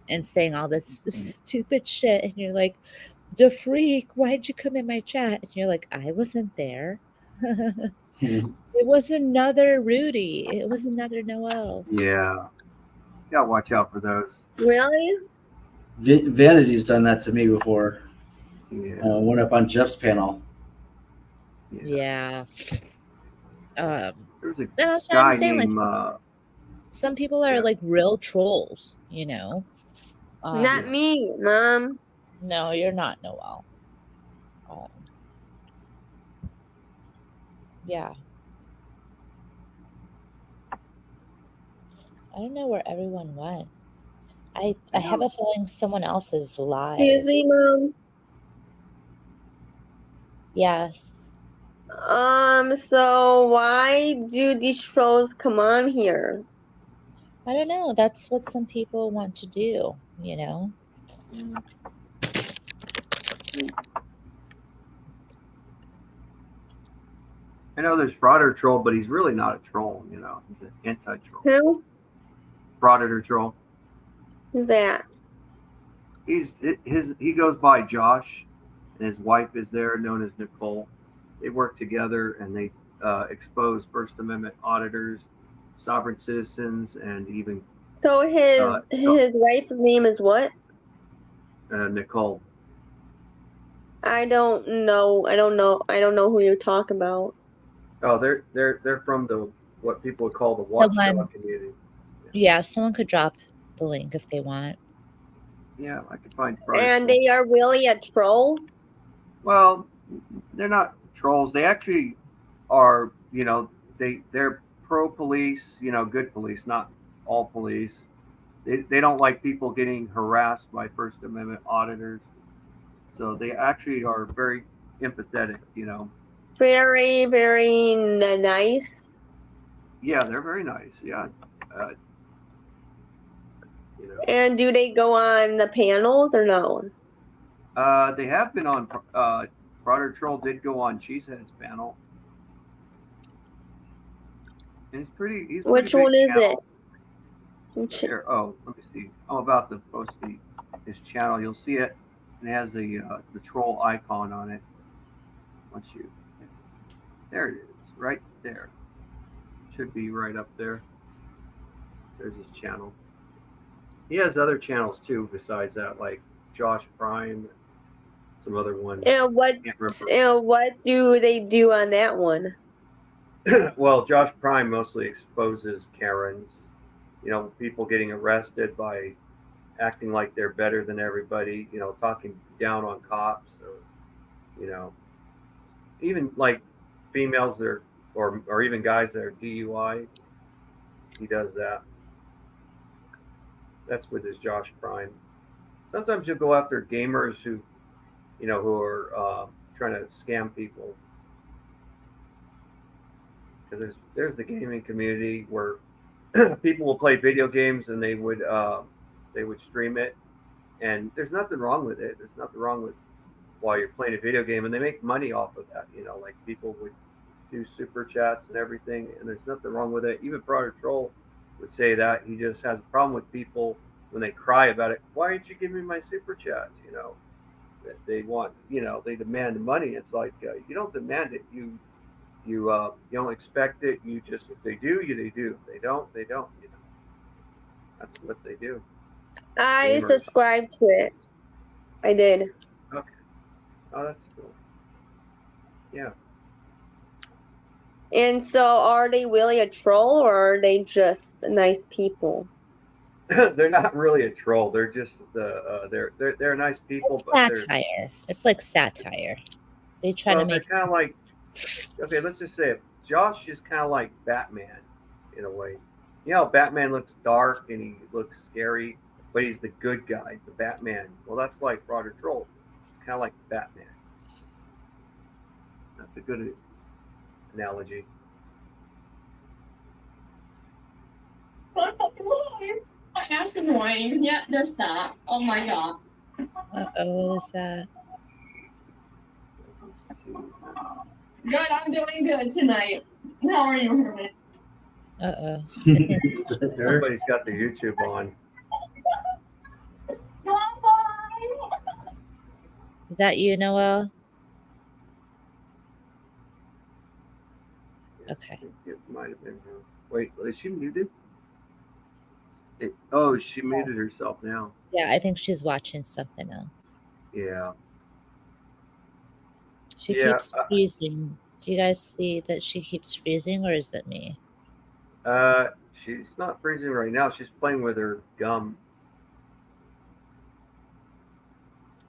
and saying all this stupid shit, and you're like, the freak, why'd you come in my chat? And you're like, I wasn't there. It was another Rudy. It was another Noel.
Yeah. Gotta watch out for those.
Really?
Vanity's done that to me before.
Yeah.
Went up on Jeff's panel.
Yeah.
There's a
that's what
guy
I'm saying.
named,
like, some people are like real trolls,
Not me, Mom.
No, you're not, Noel. Yeah. I don't know where everyone went. I have a feeling someone else is live.
Excuse me, Mom.
Yes.
So why do these trolls come on here?
I don't know. That's what some people want to do, you know?
I know there's Frauder Troll, but he's really not a troll. You know, he's an anti-troll.
Who?
Frauder Troll.
Who's that?
He goes by Josh, and his wife is there, known as Nicole. They work together and they expose First Amendment auditors, sovereign citizens, and even
So his wife's name is what?
Nicole.
I don't know. I don't know who you're talking about.
Oh, they're from what people would call the
Someone-
watchdog community.
Yeah, someone could drop the link if they want.
Yeah, I could find.
And they are really a troll?
Well, they're not trolls. They actually are. You know, they're pro police. You know, good police, not all police. They don't like people getting harassed by First Amendment auditors. So they actually are very empathetic. You know.
Very, very nice.
Yeah, they're very nice. Yeah. You know.
And do they go on the panels or no?
They have been on. Frauder Troll did go on Cheesehead's panel. And he's pretty.
Which one is it?
Here, let me see. I'm about to post his channel. You'll see it, and it has the troll icon on it. There it is, right there. Should be right up there. There's his channel. He has other channels too besides that, like Josh Prime, some other ones.
And what do they do on that one?
Well, Josh Prime mostly exposes Karens. You know, people getting arrested by acting like they're better than everybody. You know, talking down on cops, or you know, even like females that are, or even guys that are DUI. He does that. That's with his Josh Prime. Sometimes you'll go after gamers who are trying to scam people. Because there's the gaming community where people will play video games and they would stream it, and there's nothing wrong with it. There's nothing wrong with while you're playing a video game, and they make money off of that. You know, like people would do super chats and everything, and there's nothing wrong with it. Even Frauder Troll would say that he just has a problem with people when they cry about it. Why didn't you give me my super chats? You know, they want, you know, they demand the money. It's like you don't demand it. You don't expect it. You just, if they do, they do. If they don't, they don't. You know, that's what they do.
I
Gamers.
subscribed to it. I did.
Okay. Oh, that's cool. Yeah.
And so, are they really a troll, or are they just nice people?
They're not really a troll. They're just they're nice people,
It's
but they're
satire. It's like satire. They try to make.
they're kind of like, okay, let's just say it. Josh is kind of like Batman in a way. You know, Batman looks dark and he looks scary, but he's the good guy, the Batman. Well, that's like Frauder Troll. It's kind of like Batman. That's a good analogy.
My ass annoying. Yeah, they're sad. Oh my god.
What is that?
Good, I'm doing good tonight. How are you, Herman?
Somebody's got the YouTube on.
Is that you, Noel? Okay.
It might have been her. Wait, is she muted? She muted herself now.
Yeah, I think she's watching something else.
Yeah.
She
Yeah,
keeps freezing. Do you guys see that she keeps freezing, or is it me?
She's not freezing right now. She's playing with her gum.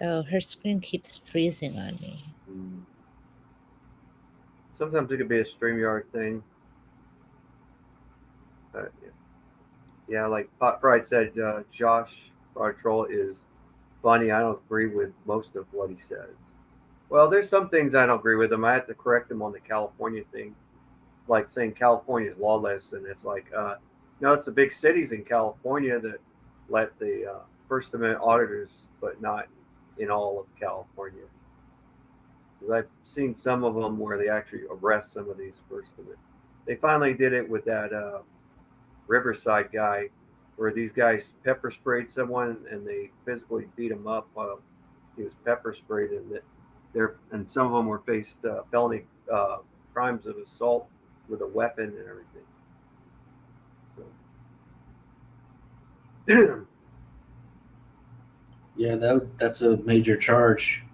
Oh, her screen keeps freezing on me.
Sometimes it could be a StreamYard thing. Yeah, like Pot Pride said, Josh Frauder Troll is funny. I don't agree with most of what he says, Well, there's some things I don't agree with him. I had to correct him on the California thing, like saying California is lawless, and it's like, no, it's the big cities in California that let the First Amendment auditors, but not in all of California. Because I've seen some of them where they actually arrest some of these First Amendment. They finally did it with that Riverside guy, where these guys pepper sprayed someone and they physically beat him up while he was pepper sprayed, and some of them were faced felony crimes of assault with a weapon and everything. So.
Yeah, that's a major charge.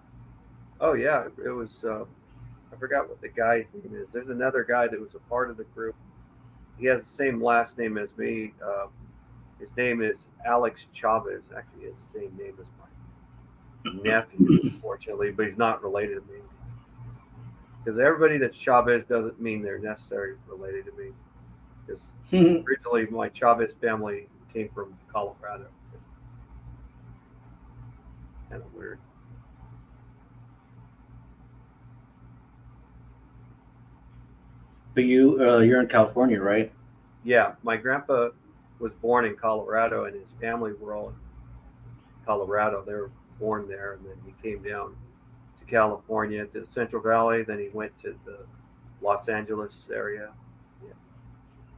Oh yeah, it was. I forgot what the guy's name is. There's another guy that was a part of the group. He has the same last name as me. His name is Alex Chavez. Actually, he has the same name as my nephew, unfortunately, but he's not related to me. Because everybody that's Chavez doesn't mean they're necessarily related to me. Because originally my Chavez family came from Colorado. Kind of weird.
But you're in California, right?
Yeah, my grandpa was born in Colorado, and his family were all in Colorado. They were born there, and then he came down to California, to the Central Valley. Then he went to the Los Angeles area. Yeah,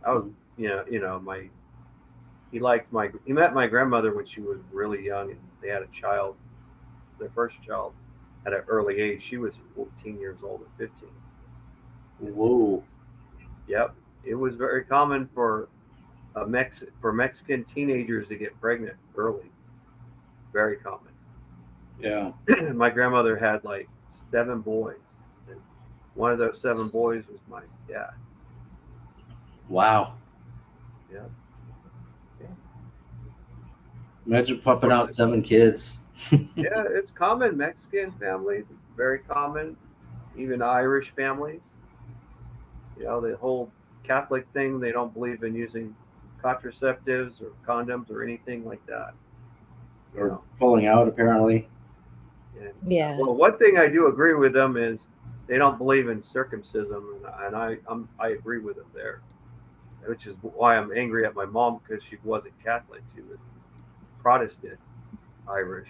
I was, he met my grandmother when she was really young, and they had a child. Their first child at an early age. She was 14 years old at 15.
Whoa.
Yep, it was very common for Mexican teenagers to get pregnant early. Very common.
Yeah.
My grandmother had like 7 boys, and one of those 7 boys was my dad.
Wow.
Yeah.
Imagine pumping out 7 kids.
Yeah, it's common. Mexican families, very common. Even Irish families. The whole Catholic thing, they don't believe in using contraceptives or condoms or anything like that.
Or pulling out, apparently.
Yeah.
Well, one thing I do agree with them is they don't believe in circumcision, and I agree with them there, which is why I'm angry at my mom, because she wasn't Catholic. She was Protestant Irish.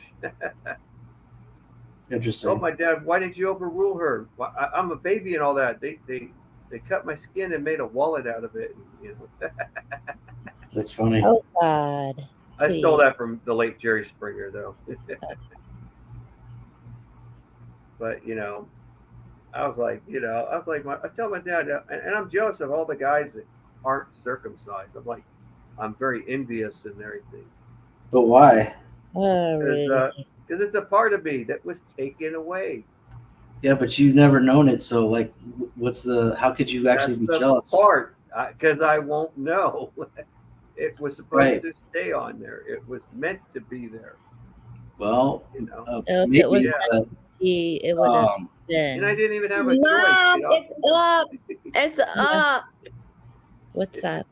Interesting.
I told my dad, why did you overrule her? I'm a baby and all that. They cut my skin and made a wallet out of it.
That's funny.
Oh God.
I stole that from the late Jerry Springer, though. But I was like, I tell my dad, and I'm jealous of all the guys that aren't circumcised. I'm very envious and everything.
But why?
Oh, really?
Because it's a part of me that was taken away.
Yeah, but you've never known it, so like, how could you actually be jealous?
Part, because I won't know. It was supposed to stay on there. It was meant to be there.
Well,
if it was it would have been.
And I didn't even have a
Mom,
choice.
it's up. It's up.
What's up?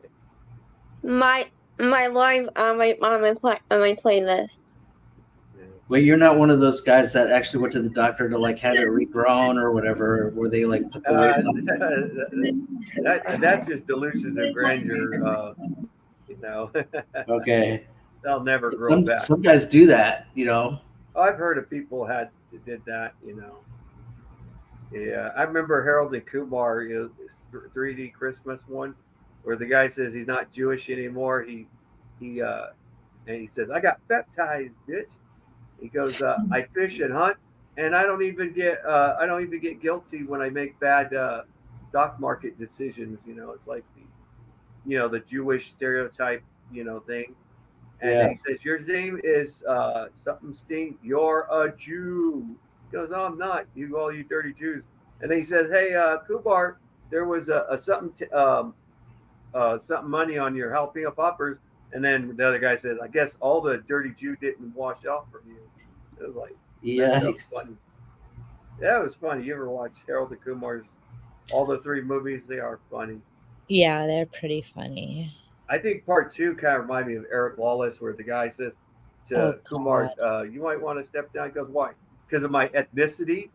My live on my playlist.
Wait, you're not one of those guys that actually went to the doctor to like have it regrown or whatever, where they like put the weights on?
That's just delusions of grandeur.
Okay.
They'll never grow back.
Some guys do that,
I've heard of people did that. Yeah, I remember Harold and Kumar, 3D Christmas one, where the guy says he's not Jewish anymore. He says, I got baptized, bitch. He goes, I fish and hunt, and I don't even get guilty when I make bad stock market decisions. It's like the Jewish stereotype, thing. And then he says, your name is something Sting. You're a Jew. He goes, no, I'm not. All you dirty Jews. And then he says, hey, Kubar, there was something money on your jalapeno poppers. And then the other guy says, I guess all the dirty Jew didn't wash off from you. It was like,
yeah,
funny. Yeah, it was funny. You ever watch Harold and Kumar's all the 3 movies? They are funny.
Yeah, they're pretty funny.
I think part 2 kind of remind me of Eric Lawless, where the guy says to Kumar, you might want to step down. He goes, why? Because of my ethnicity?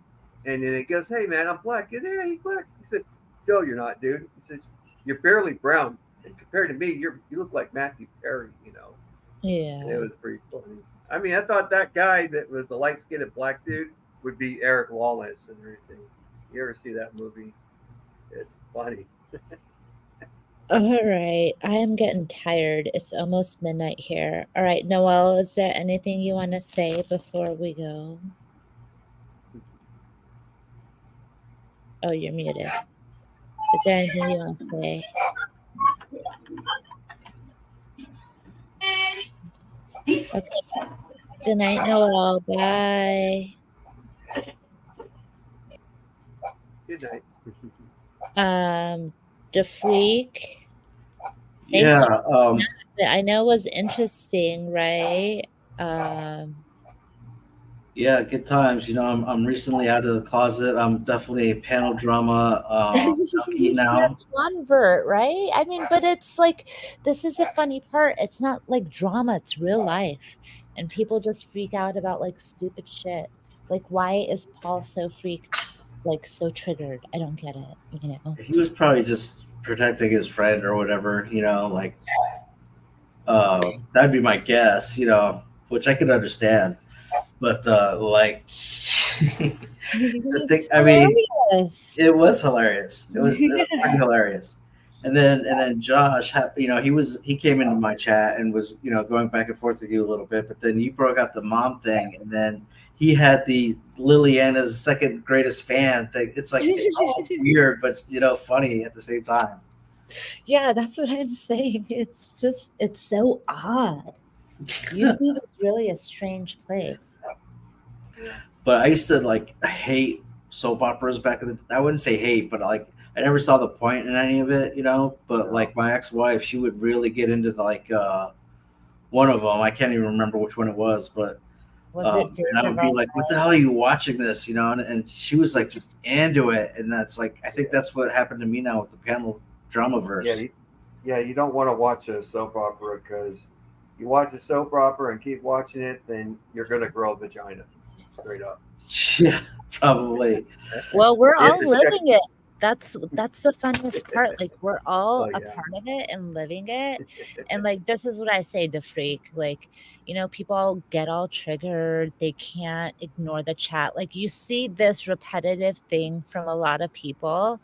And then he goes, "Hey man, I'm black." He said, "Yeah, he's black." He said, "No, you're not, dude." He said, "You're barely brown, and compared to me, you look like Matthew Perry." And it
Yeah.
was pretty funny. I mean, I thought that guy that was the light skinned black dude would be Eric Wallace and everything. You ever see that movie? It's funny.
All right. I am getting tired. It's almost midnight here. All right, Noelle, is there anything you want to say before we go? Oh, you're muted. Is there anything you want to say? Okay. Good night, Noelle. Bye.
Good night.
The Freak.
Yeah.
I know it was interesting, right?
Yeah, good times. I'm recently out of the closet. I'm definitely a panel drama junkie now.
Convert, right? I mean, but it's like, this is the funny part. It's not like drama, it's real life. And people just freak out about like stupid shit. Like, why is Paul so freaked, like so triggered? I don't get it,
He was probably just protecting his friend or whatever, like that'd be my guess, which I could understand. But like the thing, I mean, it was hilarious. It was pretty hilarious. And then Josh, he came into my chat and was, going back and forth with you a little bit. But then you broke out the mom thing, and then he had the Liliana's second greatest fan thing. It's like all weird, but funny at the same time.
Yeah, that's what I'm saying. It's so odd. YouTube is really a strange place.
But I used to hate soap operas back in I wouldn't say hate, but I never saw the point in any of it, But my ex-wife, she would really get into one of them. I can't even remember which one it was, but and I would be like, "What the hell are you watching this?" And she was just into it, and that's I think that's what happened to me now with the panel drama verse.
Yeah, you don't want to watch a soap opera because you watch a soap opera and keep watching it, then you're gonna grow a vagina, straight up.
Yeah, probably.
Well, we're all living it. That's the funniest part. Like, we're all a part of it and living it. And this is what I say to Freak. People get all triggered. They can't ignore the chat. You see this repetitive thing from a lot of people.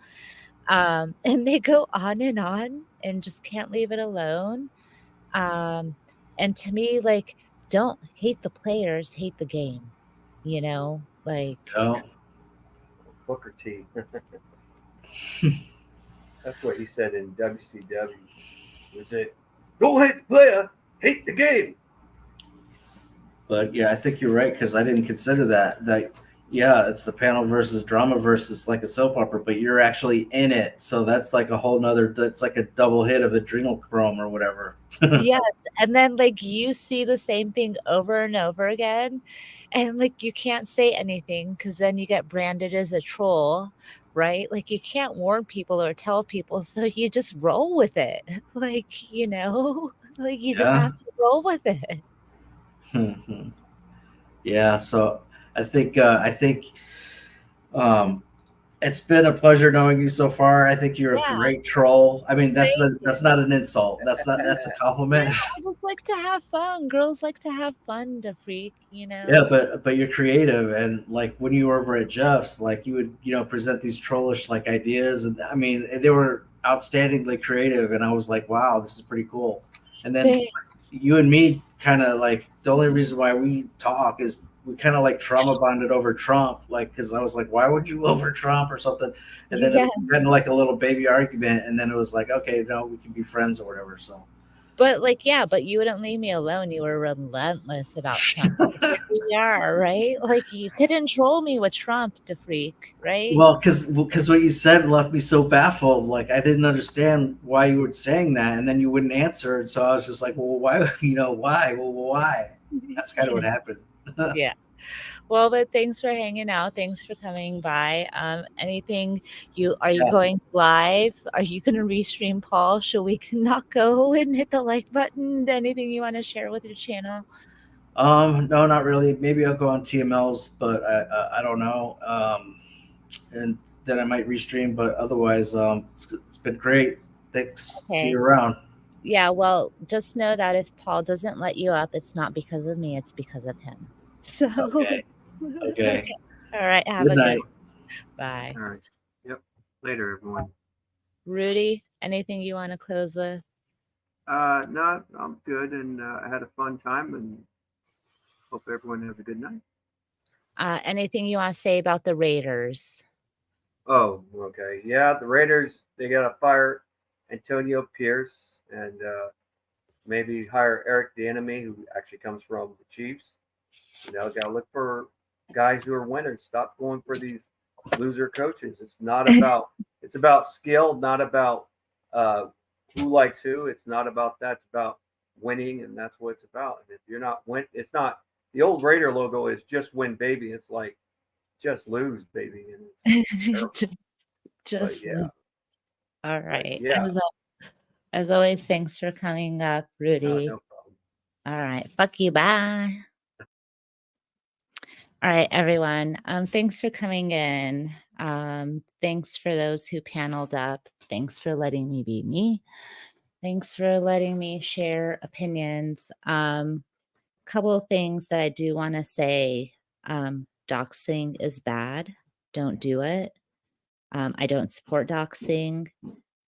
And they go on and just can't leave it alone. And to me, don't hate the players, hate the game.
Booker T. That's what he said in WCW. Was it? Don't hate the player, hate the game.
But yeah, I think you're right because I didn't consider that. Yeah, it's the panel versus drama versus like a soap opera, but you're actually in it. So that's a whole nother, that's a double hit of adrenochrome or whatever.
Yes. And then you see the same thing over and over again. And you can't say anything because then you get branded as a troll, right? You can't warn people or tell people. So you just roll with it. You just have to roll with it.
Yeah. So I think it's been a pleasure knowing you so far. I think you're a great troll. I mean, that's not an insult. That's a compliment.
I just like to have fun. Girls like to have fun, to Freak,
Yeah, but you're creative, and when you were over at Jeff's, you would present these trollish ideas, and I mean they were outstandingly creative, and I was like, wow, this is pretty cool. And then you and me kind of the only reason why we talk is we kind of trauma bonded over Trump, because I was like, why would you over Trump or something? And then it was kind of a little baby argument, and then it was okay, no, we can be friends or whatever. So,
but but you wouldn't leave me alone. You were relentless about Trump. We are, right? You couldn't troll me with Trump, the Freak, right?
Well, because what you said left me so baffled. I didn't understand why you were saying that, and then you wouldn't answer. And so I was just like, well, why? Why? Well, why? That's kind of what happened.
Yeah. Well, but thanks for hanging out. Thanks for coming by. Anything are you going live? Are you going to restream Paul? Should we not go and hit the like button? Anything you want to share with your channel?
No, not really. Maybe I'll go on TMLs, but I don't know. and then I might restream. But otherwise, it's been great. Thanks. See
Okay.
you around.
Yeah, well, just know that if Paul doesn't let you up, it's not because of me, it's because of him. So
Okay. Okay.
All right, have
Good
a
night.
good bye.
All right. Yep. Later, everyone.
Rudy, anything you want to close with?
No, I'm good, and I had a fun time, and hope everyone has a good night.
Anything you want to say about the Raiders?
Oh, okay. Yeah, the Raiders, they got to fire Antonio Pierce and maybe hire Eric Bieniemy, who actually comes from the Chiefs. You know, got to look for guys who are winners. Stop going for these loser coaches. It's not about it's about skill, not about who likes who. It's not about that. It's about winning, and that's what it's about. And if you're not win, it's not the old Raider logo is just win, baby. It's like just lose, baby. And it's terrible.
Just
yeah.
all right.
Yeah.
As always, thanks for coming up, Rudy.
No problem.
All right. Fuck you. Bye. All right, everyone. Thanks for coming in. Thanks for those who paneled up. Thanks for letting me be me. Thanks for letting me share opinions. Couple of things that I do want to say. Doxing is bad. Don't do it. I don't support doxing.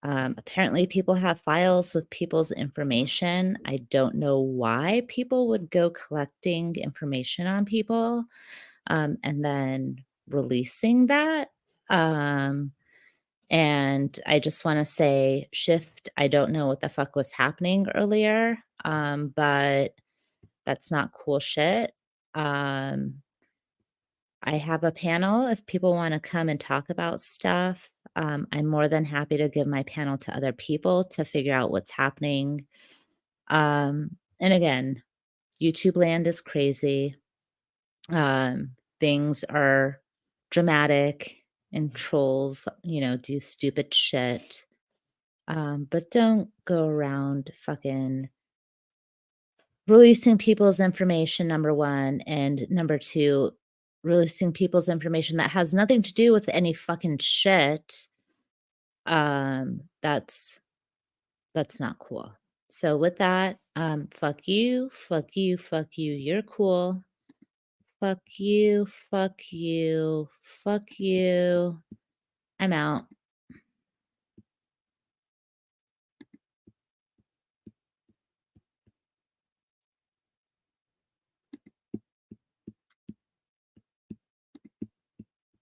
Apparently, people have files with people's information. I don't know why people would go collecting information on people and then releasing that. And I just want to say, Shift, I don't know what the fuck was happening earlier, but that's not cool shit. I have a panel if people want to come and talk about stuff. I'm more than happy to give my panel to other people to figure out what's happening. And again, YouTube land is crazy. Things are dramatic and trolls, do stupid shit. But don't go around fucking releasing people's information, number one, and number two, releasing people's information that has nothing to do with any fucking shit. That's not cool. So with that, fuck you, fuck you, fuck you. You're cool. Fuck you, fuck you, fuck you. I'm out.